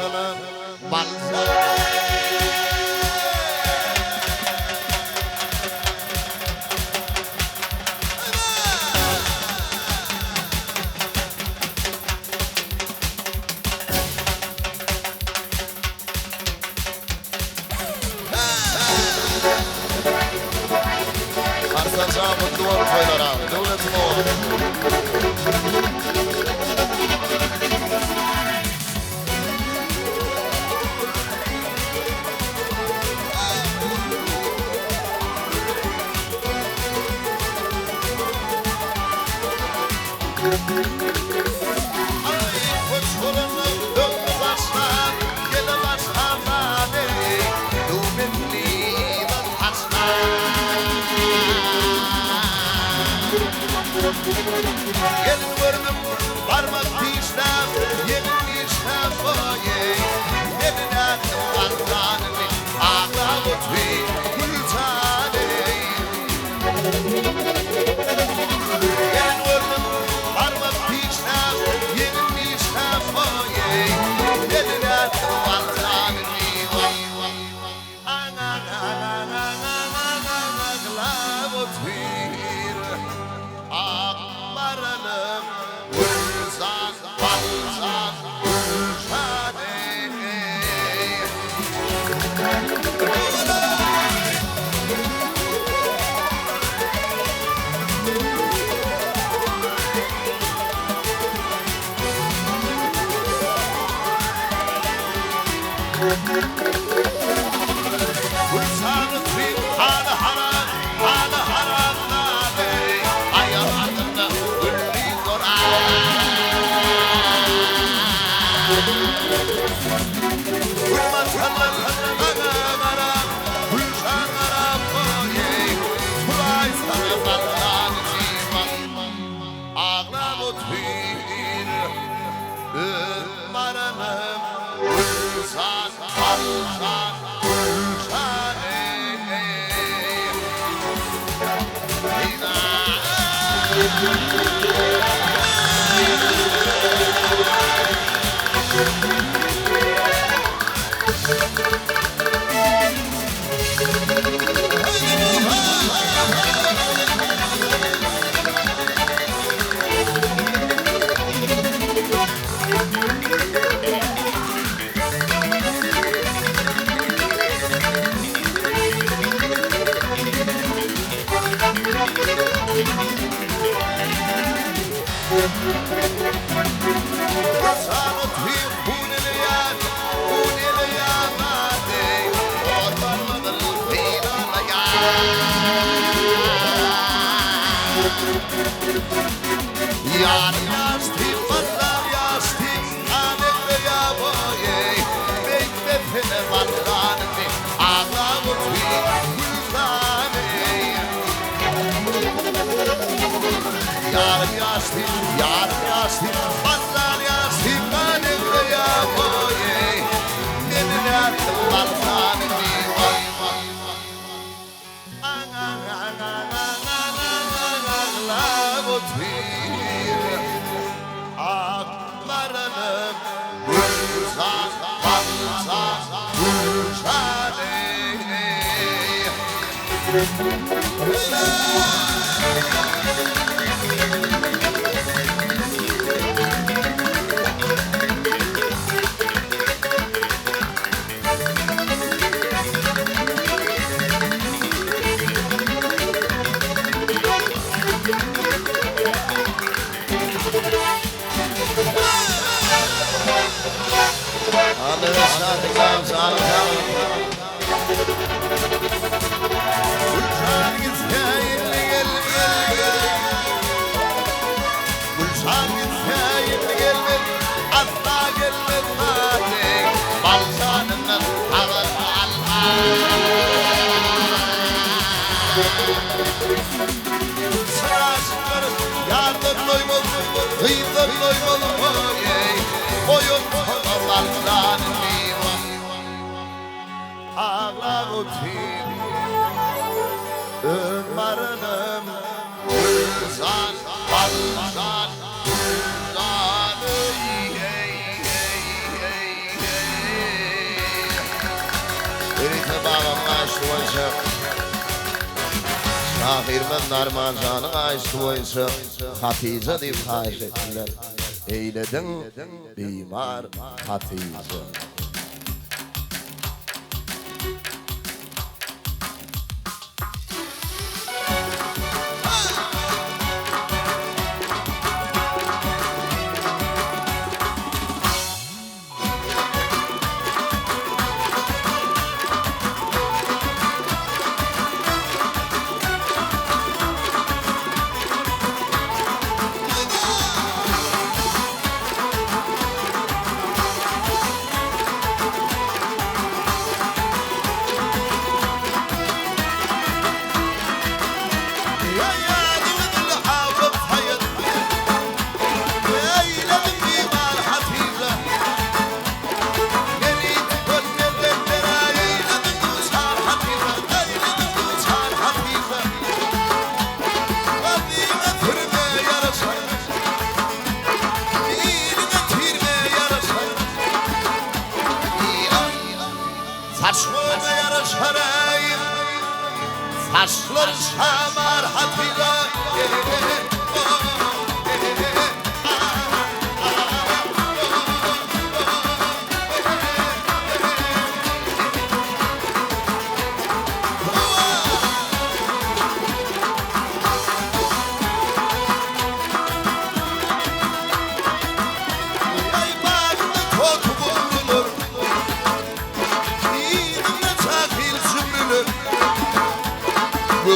Rifle'ın manzara Arsaca mutlu ol toylara, devletim ol Gelin vurdum parmak pişler, yemin işler boye. Yemin ettim vatanını, ağla mutlu gültane. Gelin vurdum parmak pişler, yemin işler boye. Yemin ettim vatanını, ağla mutlu. Akbaralım Gülzan, Balzan, Gülşane. Gülşan'ı tüm hala haram, hala haram nane. Ayağında gülli Kur'an. Gülmatanlar anam aram, Gülşan aram boye. Tulay sana battan civan, ağla mutfir. Ümaranım Gülşan, Balzan, Gülşane. Yarım yastim, batlar yastim, annemle ya boye. Benim aklım batlanı divan. Ağla otur, aklarınım Gülzan, Balzan, Gülşane. Yardım doymalı, kıyımdan doymalı boye. Boyun konalardan divan. Ağla otur, ömrünüm Gülzan, Balzan, Gülzan. Birlikte bağlanma açtı Şahirmen Narmancan'ın açtı boyunca Hatice deyip taif ettiler. Eyledin bimar Hatice.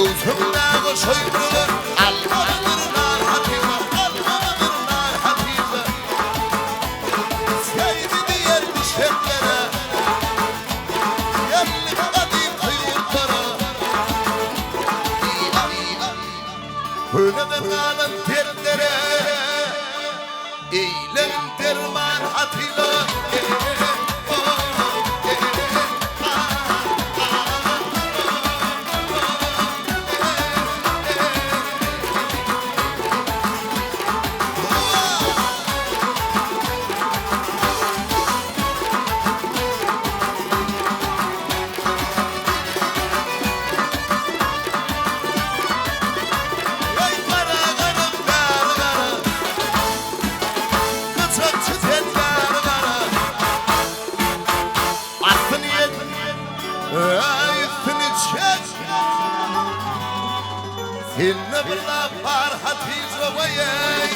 gözümden soyulur Almanırlar hatice Almanırlar hatice Sevdi diğer düşenlere Yerli kadim hayutlara Ölümden kalan dertlere Eylerim derman hatice Inna billah farhatiz vayay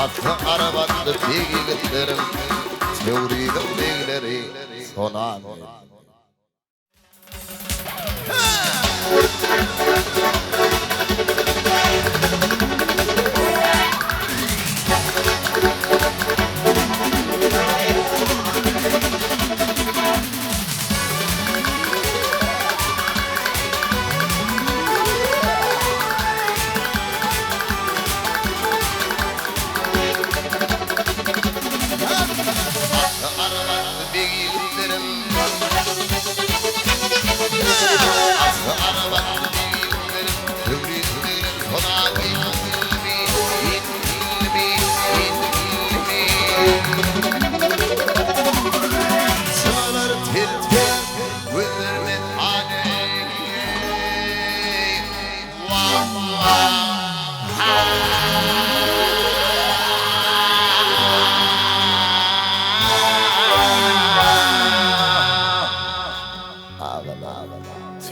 Atlı arabatlı bilgilerim Teoriden bilgileri sonan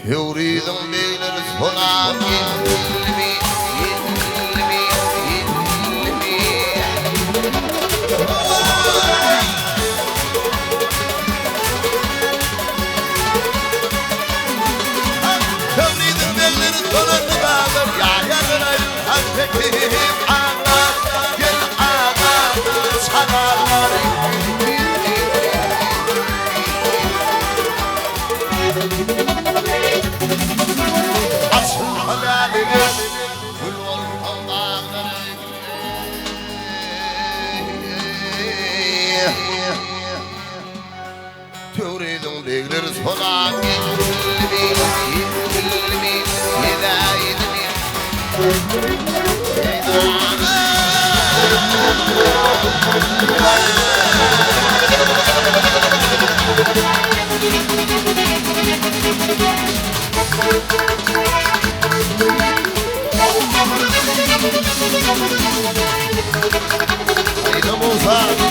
Teoriden bilgileri sonan ilmi Teoriden bilgileri sonan bağır Ya yakınayım hasretim Ağlar gel ağlar sanarlar Teoriden bilgileri sonan ilmi hidayetimi Haydi Musa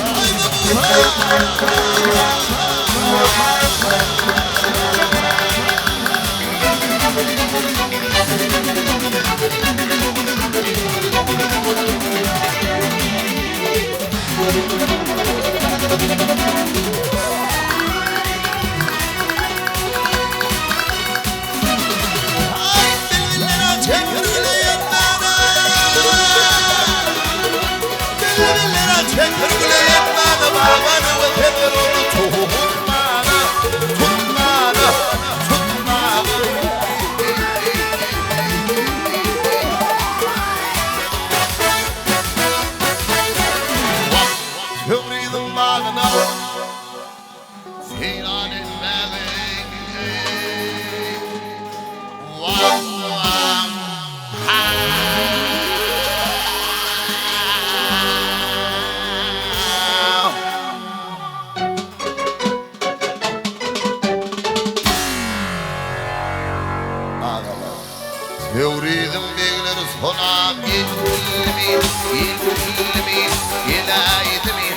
Tövridin beyleri sona gelmi, gelaydı mi?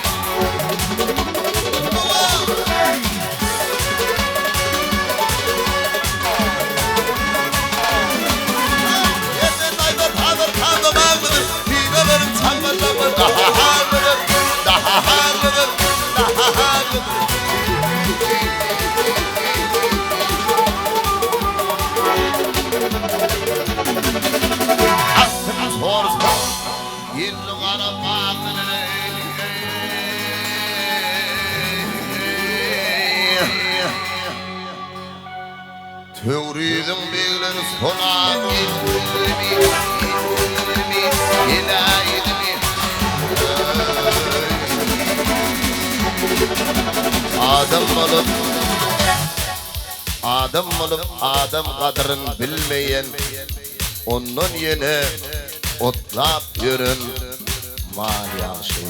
Tövridin beyleri sona gelmi, gelaydı mi? Adam olup adam kadrını bilmeyen, onun yine otlap yürün mal yaşı.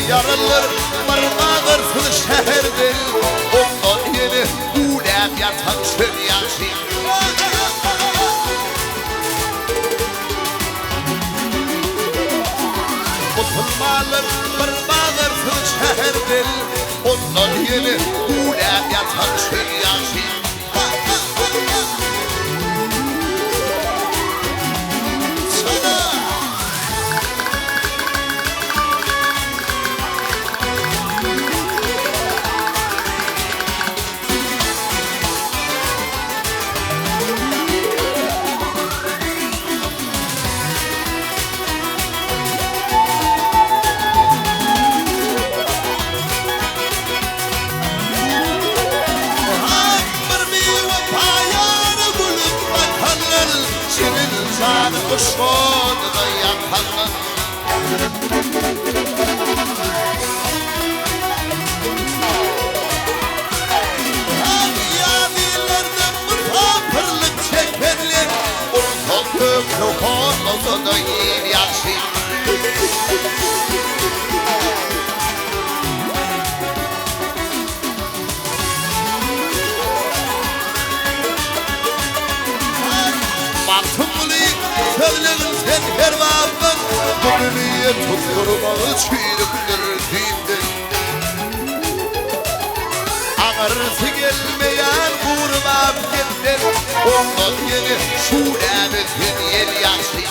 Yarınlar varmağırsın şehirde, ondan yeni ulem yatan çöl yaşı. Musulmanlar varmağırsın şehirde, ondan yeni ulem yatan çöl yaşı. Kuşkodu da yakalım. Yadilerden misafirlik çekerler, orta köprü konusu da yer yaşı. Söyleyin sen her vakit gönlüye tutturmalı çiğliktir dinde. Ağırsı gelmeyen vurmam gider, ondan yeni şulemetin yel yaşı.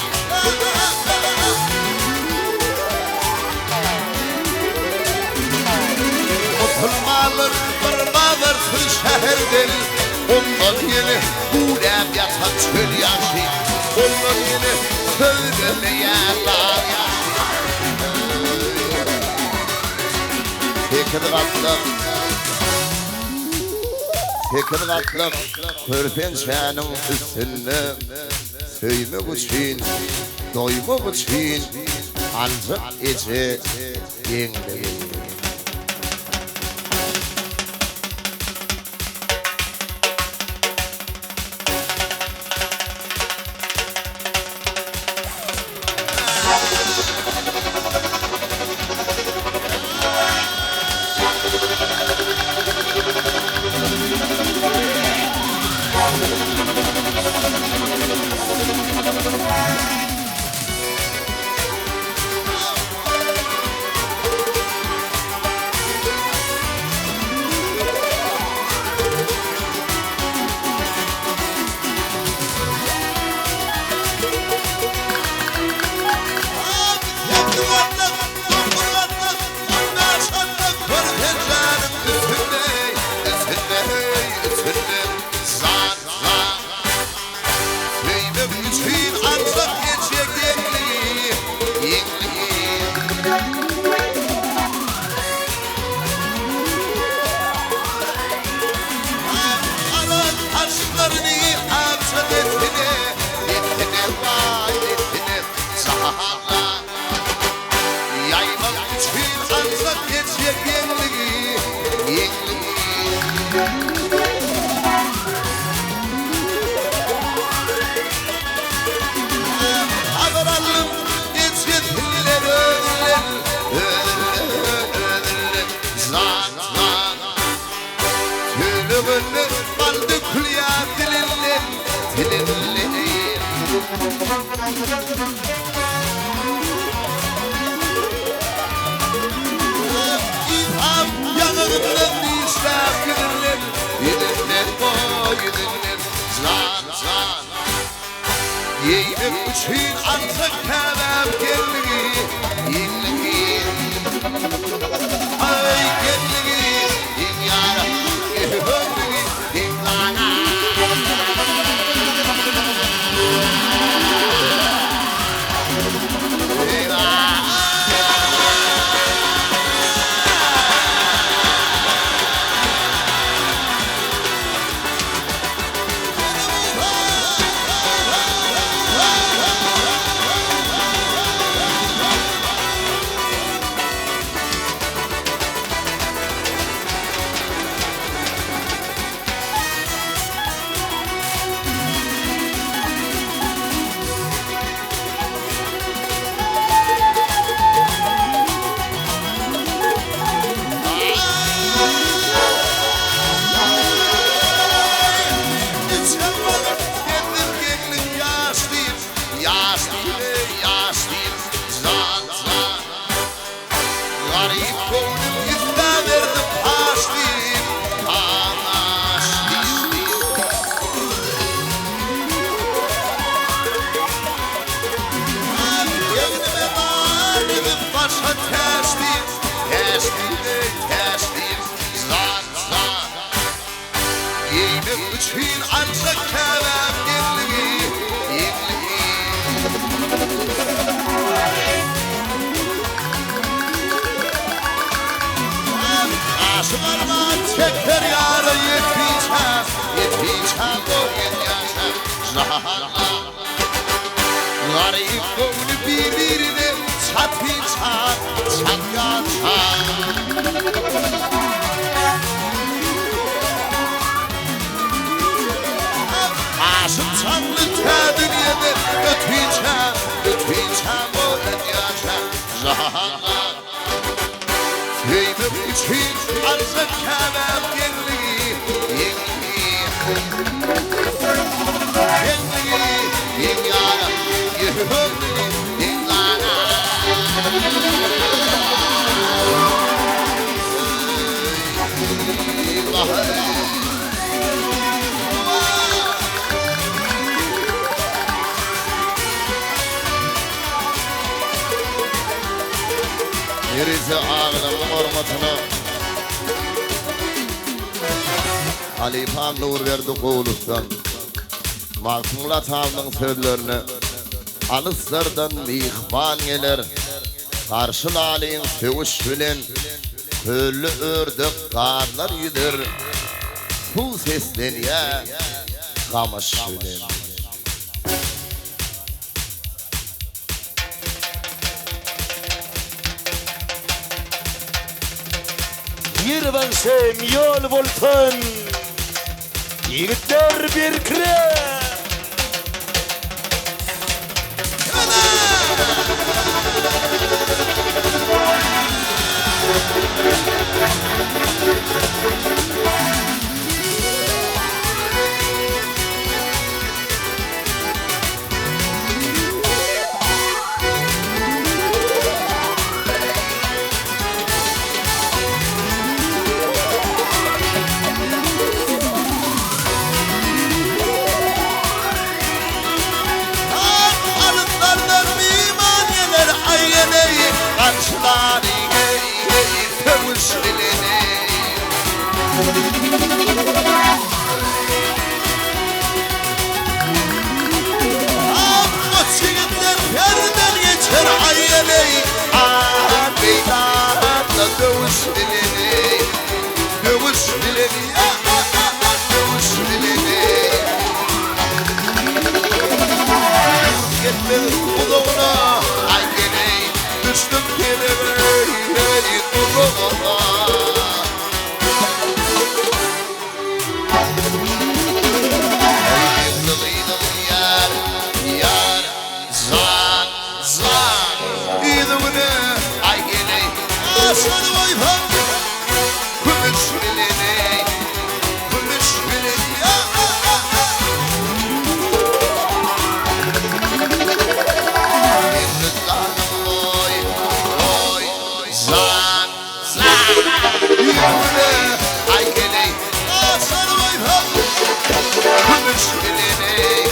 Musulmanlar varmağırsın şehirde, ondan yeni ulem yatan çöl yaşı. Ondan yine söylemeyenler Tekir katlık Körpençenin üstünde Söymek için, doymak için Ancak içe yengeyi Zahanla yaymak için ancak geçecek yeniliği Ağıralım geçenler ödüller Zaten Gülüğünü kaldı kulya dilinler İlham yanığından işler giderler Giderler giderler Zaten Yemek için artık kebap geldi Ay geldi Dünyada için ancak kebap geldi Aşılarıma çeker yarı yetişem o yetişem Zahanla Garip konu birbirine çatışan Aşım çanlı dünyada ötüyeceğim o yaşam Zahanla Kıymet için ancak kebap yeniliği Yeniliği Neresi ağlarım hormatına Ali Pan Nur verdi kovuluktan Mahkumlat alnın sözlerini Alıslardan mihman gelir Karşılayın söğüş bilen Köllü ördük karlar yüdür Su sesleniye Kamış bilen Yirvansem yol voltan Yigitler bir kire يذونه عيني أصل ويفهم كل شبلني كل شبلني يذونه عيني أصل ويفهم كل شبلني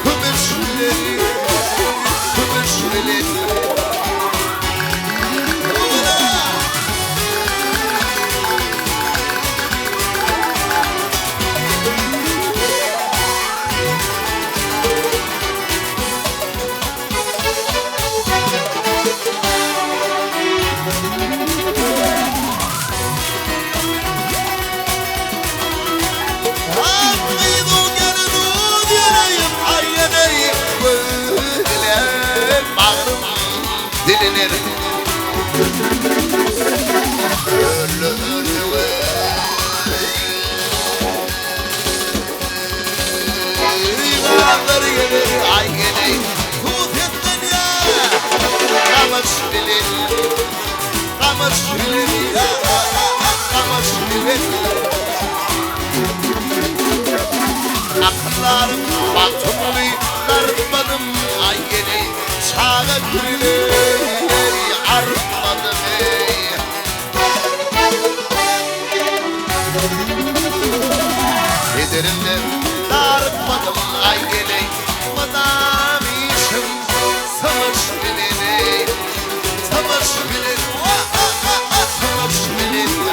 كل شبلني كل شبلني Dilinir Yılanlar gelir ay gelir Tut ettin ya Kamış bilir Kamış bilir Kamış bilir Akıllarım batımlı Darmadım ay gelir Sağa gülüyor armadım Ederimde darmadım ay geley Madam işim savaş bileni Savaş bileni Savaş bileni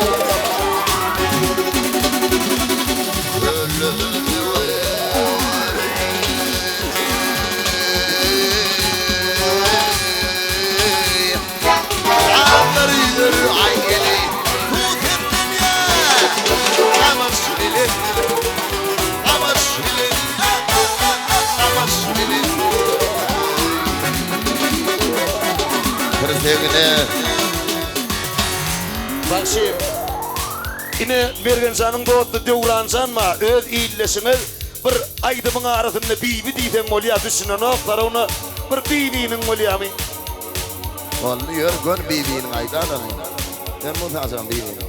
ay geley Tut ettin ya Savaş bileni Savaş bileni Savaş bileni Kırıklığı Bak şimdi. Yine vergen sanın doğdu devransan mı? Öz iyilleşiniz. Bir aydımın arasında bibi diyden olya düşünün oklar onu. Bir bibinin olya mı? Vallahi yer gön bibinin aydan. Ben mutlaka bibinin.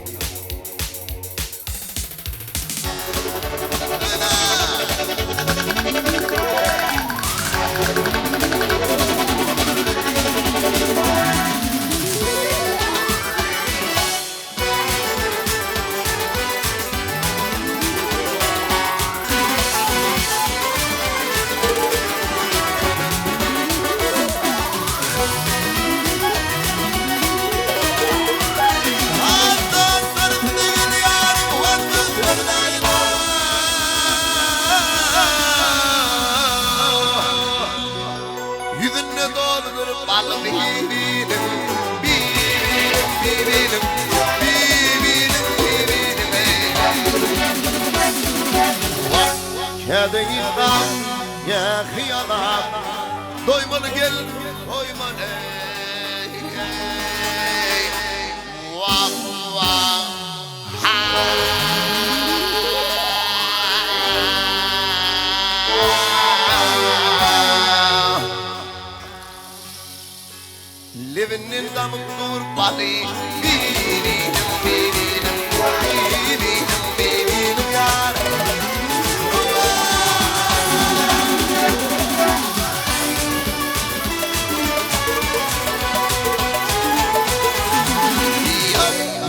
Yüzünde doludur bal bibinim Bibinim, bibinim Bibinim, bibinim Kâde gitmem ya hıyalan Doymalı gel, doymalı Vah, vah, ha Living in the mood, body, beating, beating, beating, beating, God.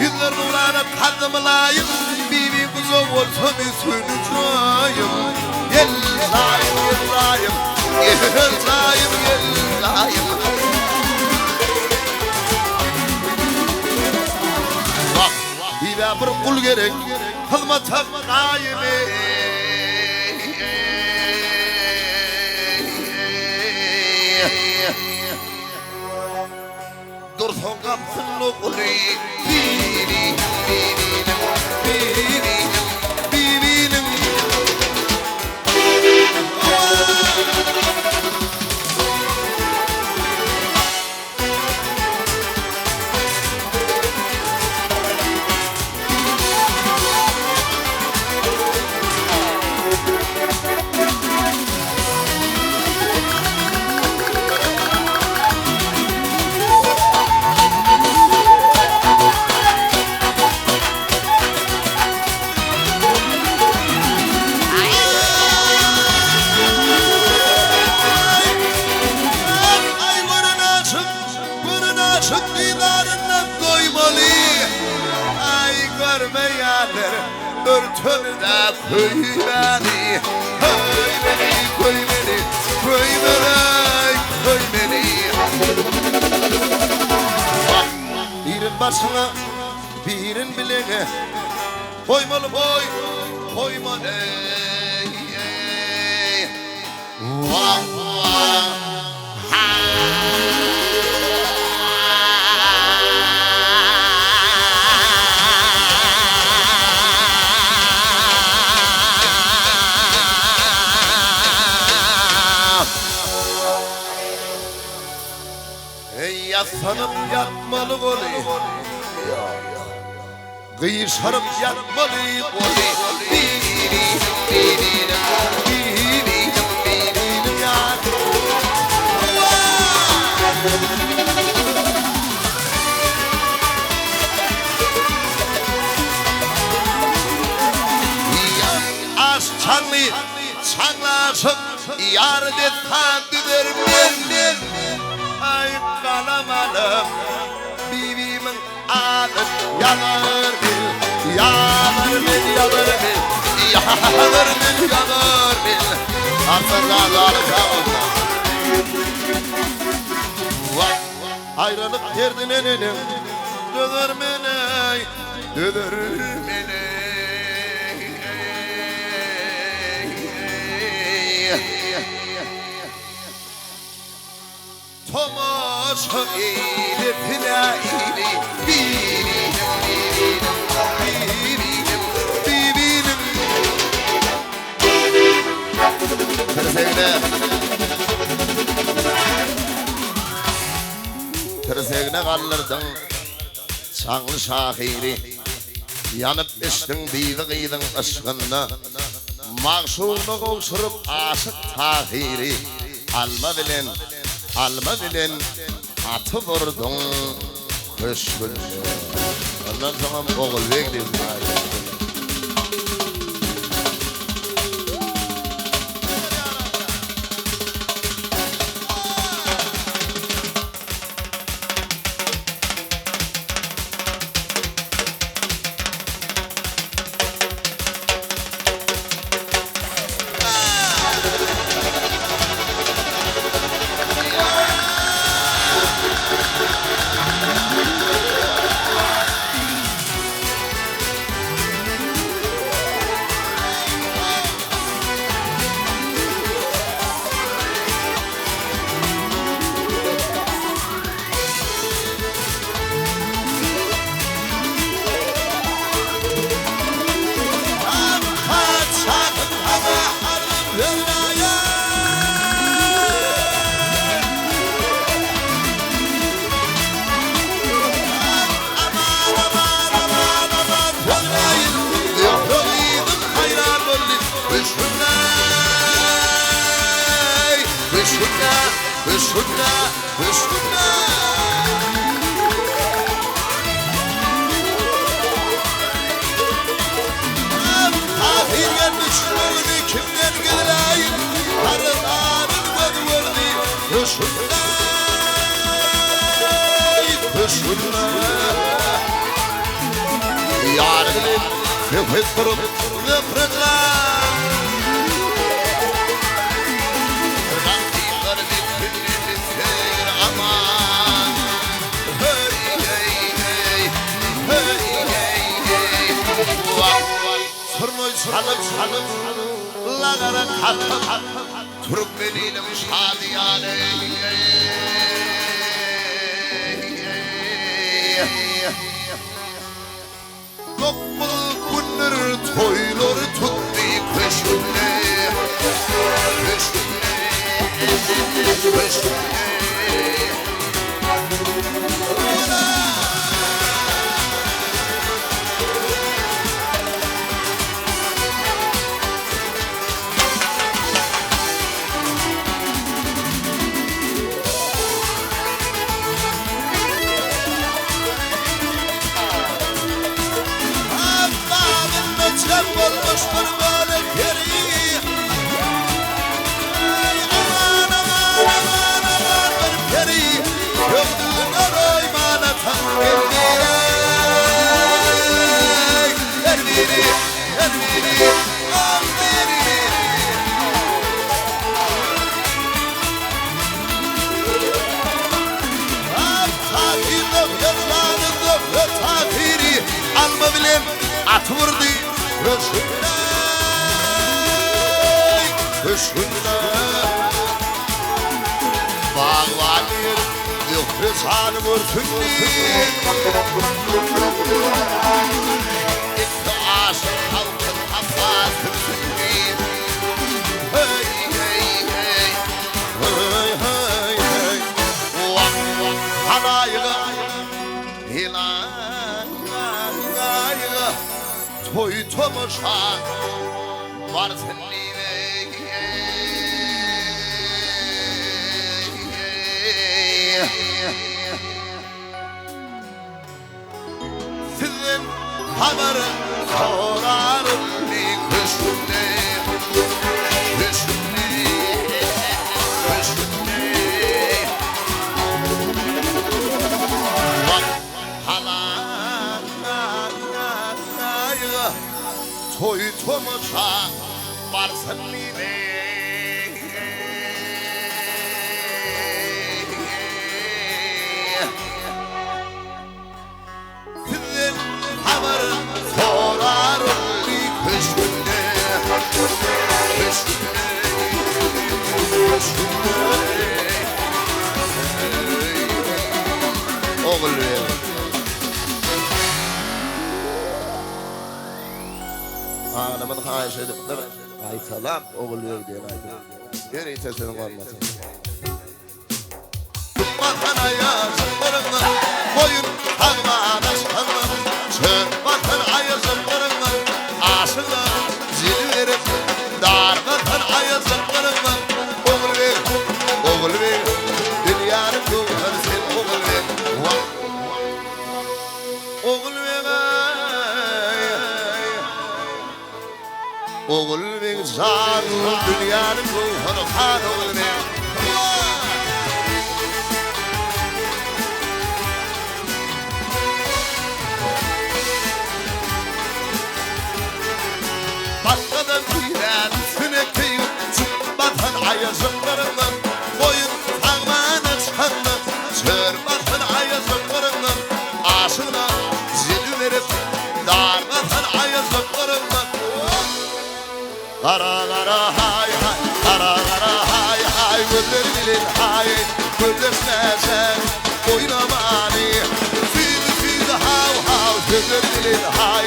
Yüzler nuranı kadımlayım, bibi kuzu olsa bir sönücüyüm. Yellayım, yellayım, yellayım, yellayım. Bibe bir kul gerek, hizmet daimi. Dursun kapsın o kulu, bibinim, bibinim, bibinim, bibinim. aşık didarından doymalı. Ay görmeyenler örtümde koy beni. Koy beni, koy beni, koy beni, koy beni. Birin başına, birin bileğe, koymalı boy, koymalı. Vah vah. Yaslanıp yatmalı golü, kıyışarıp yatmalı golü. Az çanlı, çanlaşıp yar de tandıdır benden. Ay kanamalım, bibimin adı yanar bil, yanar bil, yanar bil, yanar bil, yanar bil. Arsızlar kavga. Ayrılık derdine nenem, döner beni, döner beni. Tomaşa eyle pila eyle birim Tırsekine kallırdın çağlı şahiri yanıp içtin biydi kıydın ışkınna mağşunu kovşurup aşık tahiri alma bilen atı vurdun kış gün. Ondan sonra oğul bekledim. Yardım nefes vurup nefretler Rabbimler bir seyir aman Hey hey hey Hey hey hey Sırnoy salıp Lagara katıp Türkmeniyle şadiyane Lokmalı günler toyları tuttu peşimde olmuş bir böyle peri Aman aman aman aman bir peri Gördüğüne doyma bilen at vurdu Hüsnüne Bağlanır Yıldız hanım örtünlü İkti aşık halkın Abbas hüsnü Hey hey hey Hey hey hey Vak vak halayıga Hilayıga Toy tomuşa Var senliğine Sizin haberin sorarım bir kışımda Bak halayı toy tomuşa varsın mine Sizin haberin sorarım bir kışımda Oğul Ağlamın haş edip aytalam oğul ver diyen aytalam Yine sesinin olmasın Vatan ayazlarına koyun Hagmana sanma Vatan ayazlarına Aşıla zil verip Dar vatan ayazlarına Oğul ver Dünyanın ruhunu sen oğul ver Oğul ver Oğul ver zanı dünyanın ruhunu kan oğul ver Başkadan bilen sünekteyin Çıkmatan ayazımlarından Boyun tağmana çıkanla Çırmatan ayazımlarından Aşığına zil verip Darmatan ayazımlarından Kara kara hay hay Kara kara hay hay Güller bilin hay Güllesmesen Oynamani Füdü füdü hav hav Güller bilin hay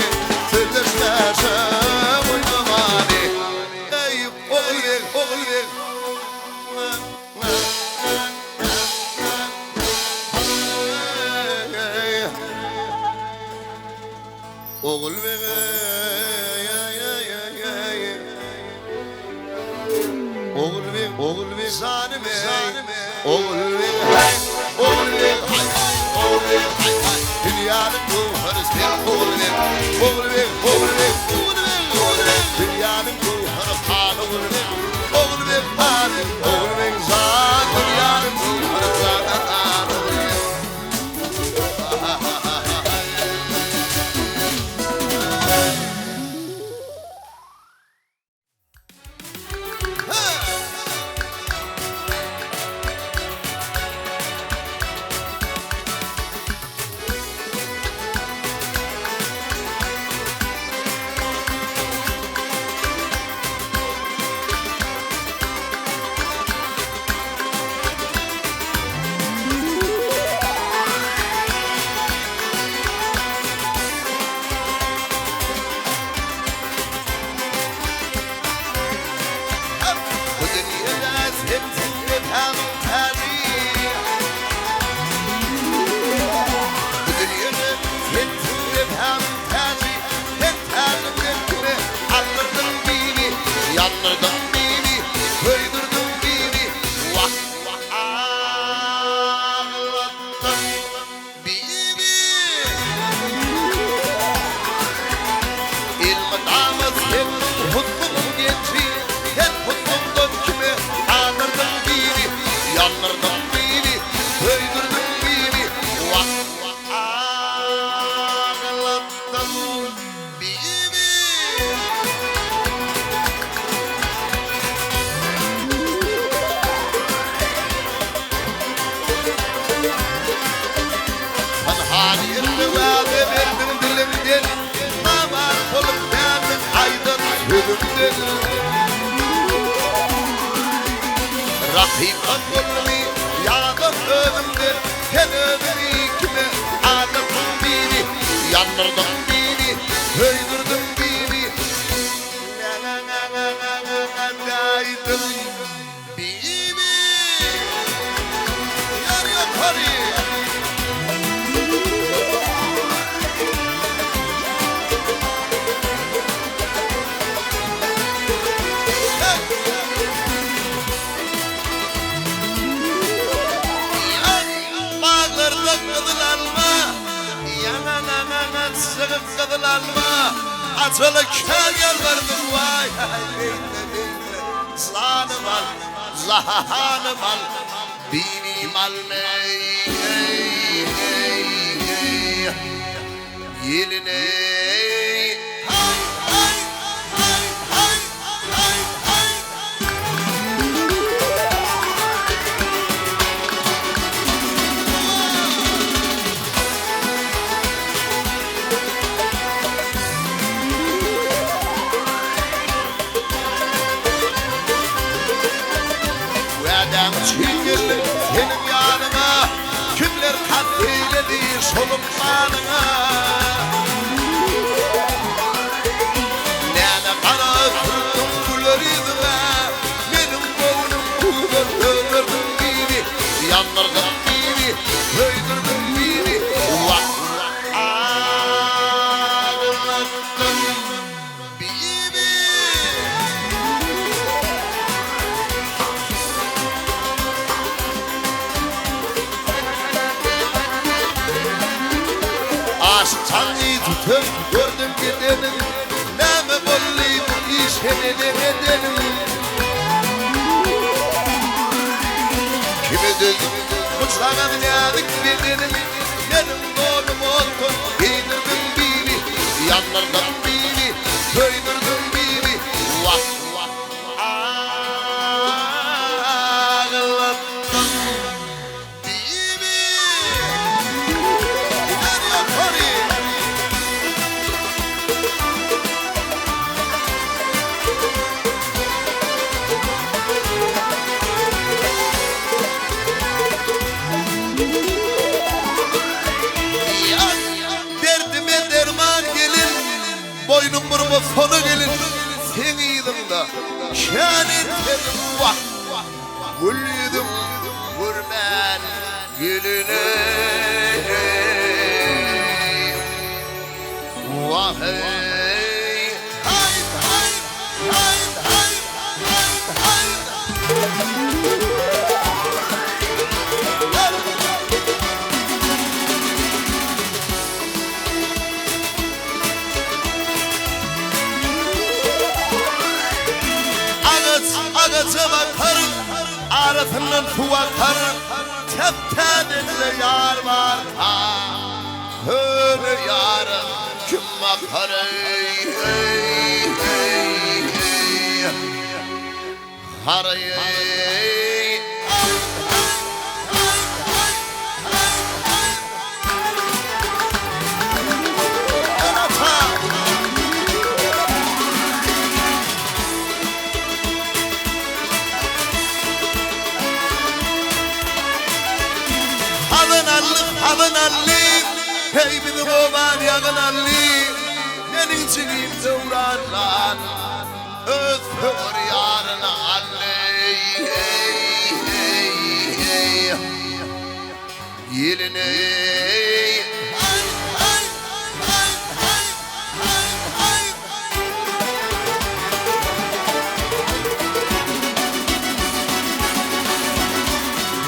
Güllesmesen Oynamani Ey oğul ver oğul ver Oğul ver Oğul ver zanime Oğul ver hay Oğul ver hay Oğul ver hay hay Dünyanın ruhunu sen oğul ver Oğul ver oğul ver Oğul ver oğul ver Dünyanın ruhunu kan oğul ver Oğul ver kan Oğul ver zan Dünyanın ruhunu kan oğul ver Rakiban bulmi yağdan özümdür sen özümü kime ağladın beni yandırdın beni öldürdün beni gaydın beni yar yaparı Sığıp kadılanma Atılırken yalvardım vay Zlanım al, zahanım al Dinim al Yeline Çingirli senin yanına Kimler katleyledi soluklarına Nene kara kırdım güler yüzüme Benim boynum kuldur öldürdün beni Yandırdın beni, öldürdün beni Vah ağlattın beni Aşkçayı tutup gördüm gidenim Ne mi bolluydu işini demedenim Kimi dedim mutfağa biladık dedim Benim oğlum oldu giydirdin beni Yandırdın beni, köydürdün beni Vah vah ağlattın beni Yar yaparı Derdime derman gelin Boynum burma sonu gelin Sen iyiydin da şan etmedim vah Gülüydüm vurmen gülüne Vah hey Hayt hayt hayt hayt hayt Ağaca bakarım, arasından su akarım Teptenizde yar var ha Öyle yarım kim bakar ey ey ey ey Har ey Havın alli, hey bizim oğlan yağın alli Benim çiğim devranlan, özgür yarına alli Hey, hey, hey, yeline Hay, hay, hay, hay, hay, hay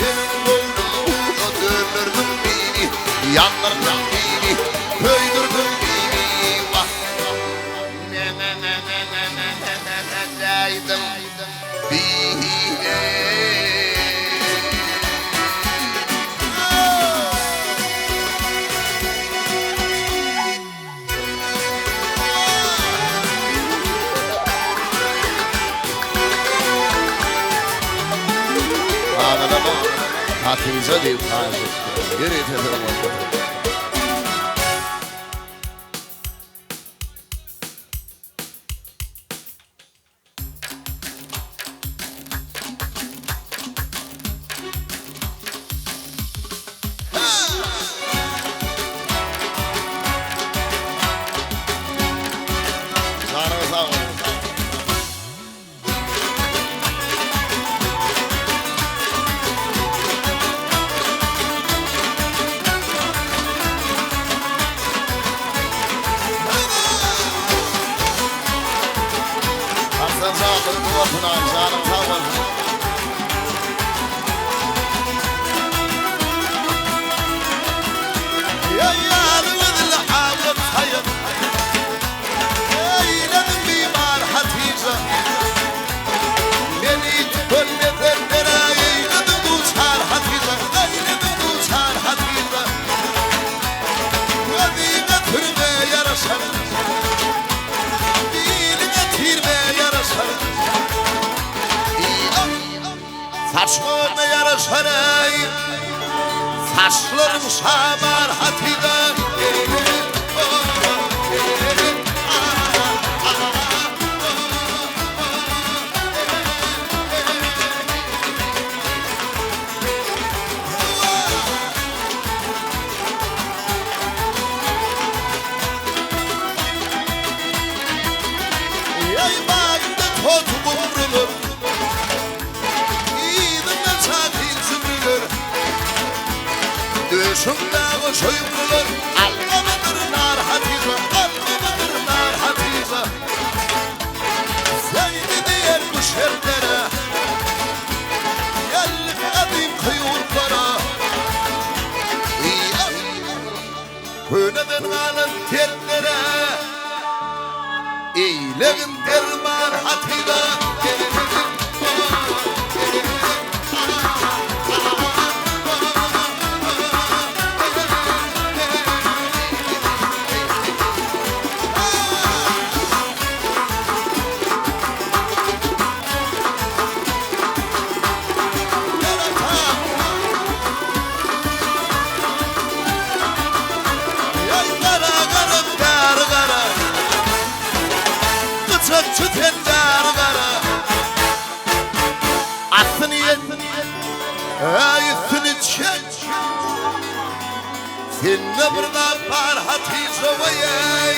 Benim oğlum öldürdüm Yandırdın beni, köydürdün beni Vah ne ne ne ne ne ne ne ne ne daydım beni Anladın mı? Hatırınıza değil, geri tezelim. Pınar canım sağ olsun. يا ولد الحاوط حيط لازم بيمار حتيجة مليت كل ذنراي لازم دوشار حتيجة لازم دوشار حتيجة وذي نثر ما يرسل بيلي نثير ما يرسل saçlar ما يرسل saçlarım şamar hatida Ey bağında kot vurulur İğnemden sakin süpürülür Döşümde soyulur Alnımdır nar hatice Alnımdır nar hatice Seydi diğer bu şerlere Yellik adım kıyurlara Köneden alın terlere İyleğin derman hatice Sen ne burada var hatice vay